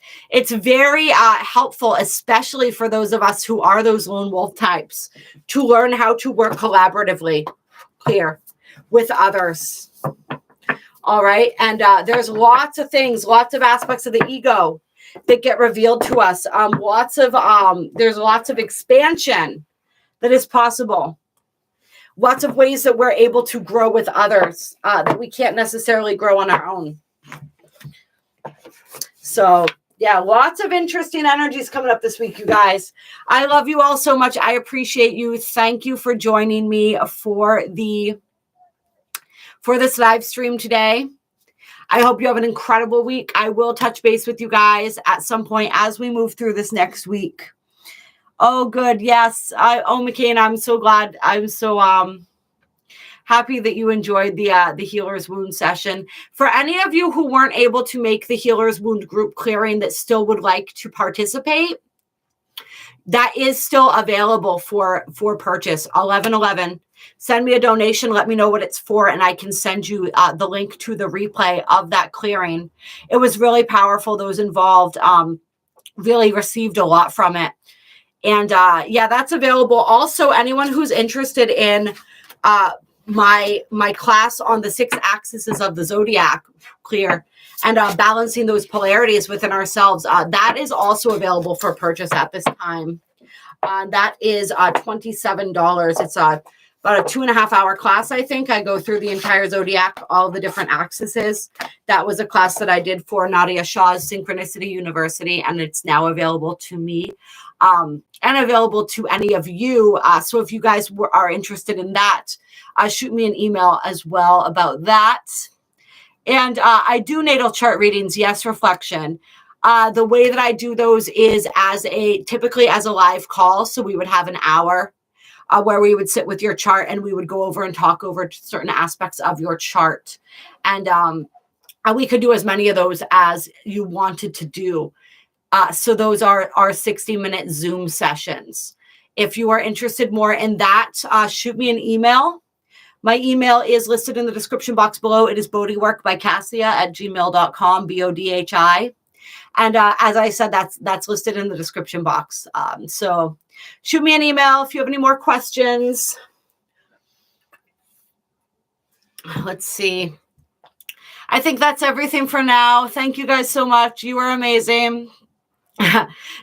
very helpful, especially for those of us who are those lone wolf types, to learn how to work collaboratively here with others. All right. And there's lots of things, lots of aspects of the ego that get revealed to us. There's lots of expansion that is possible. Lots of ways that we're able to grow with others that we can't necessarily grow on our own. So, yeah, lots of interesting energies coming up this week, you guys. I love you all so much. I appreciate you. Thank you for joining me for this live stream today. I hope you have an incredible week. I will touch base with you guys at some point as we move through this next week. Oh, good. Yes. McCain, I'm so glad. I'm so happy that you enjoyed the Healer's Wound session. For any of you who weren't able to make the Healer's Wound group clearing that still would like to participate, that is still available for purchase. 1111. Send me a donation. Let me know what it's for, and I can send you the link to the replay of that clearing. It was really powerful. Those involved really received a lot from it. And yeah, that's available. Also, anyone who's interested in my class on the 6 axes of the zodiac clear and balancing those polarities within ourselves, that is also available for purchase at this time. That is $27. It's about a 2.5-hour class. I think I go through the entire zodiac, all the different axes. That was a class that I did for Nadia Shaw's Synchronicity University, and it's now available to me and available to any of you. So if you guys are interested in that, shoot me an email as well about that. And I do natal chart readings. Yes, reflection. The way that I do those is typically as a live call. So we would have an hour where we would sit with your chart and we would go over and talk over certain aspects of your chart. And we could do as many of those as you wanted to do. So those are our 60-minute Zoom sessions. If you are interested more in that, shoot me an email. My email is listed in the description box below. It is bodyworkbykassia@gmail.com, BODHI. And as I said, that's listed in the description box. So shoot me an email if you have any more questions. Let's see. I think that's everything for now. Thank you guys so much. You are amazing.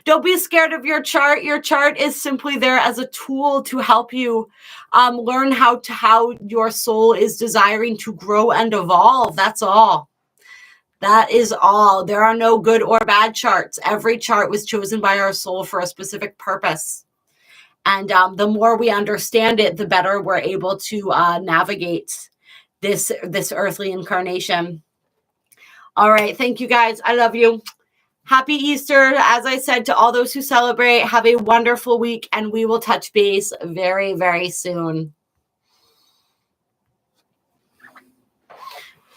Don't be scared of your chart. Your chart is simply there as a tool to help you learn how your soul is desiring to grow and evolve. That's all. That is all. There are no good or bad charts. Every chart was chosen by our soul for a specific purpose. And the more we understand it, the better we're able to navigate this earthly incarnation. All right. Thank you, guys. I love you. Happy Easter. As I said, to all those who celebrate, have a wonderful week, and we will touch base very, very soon.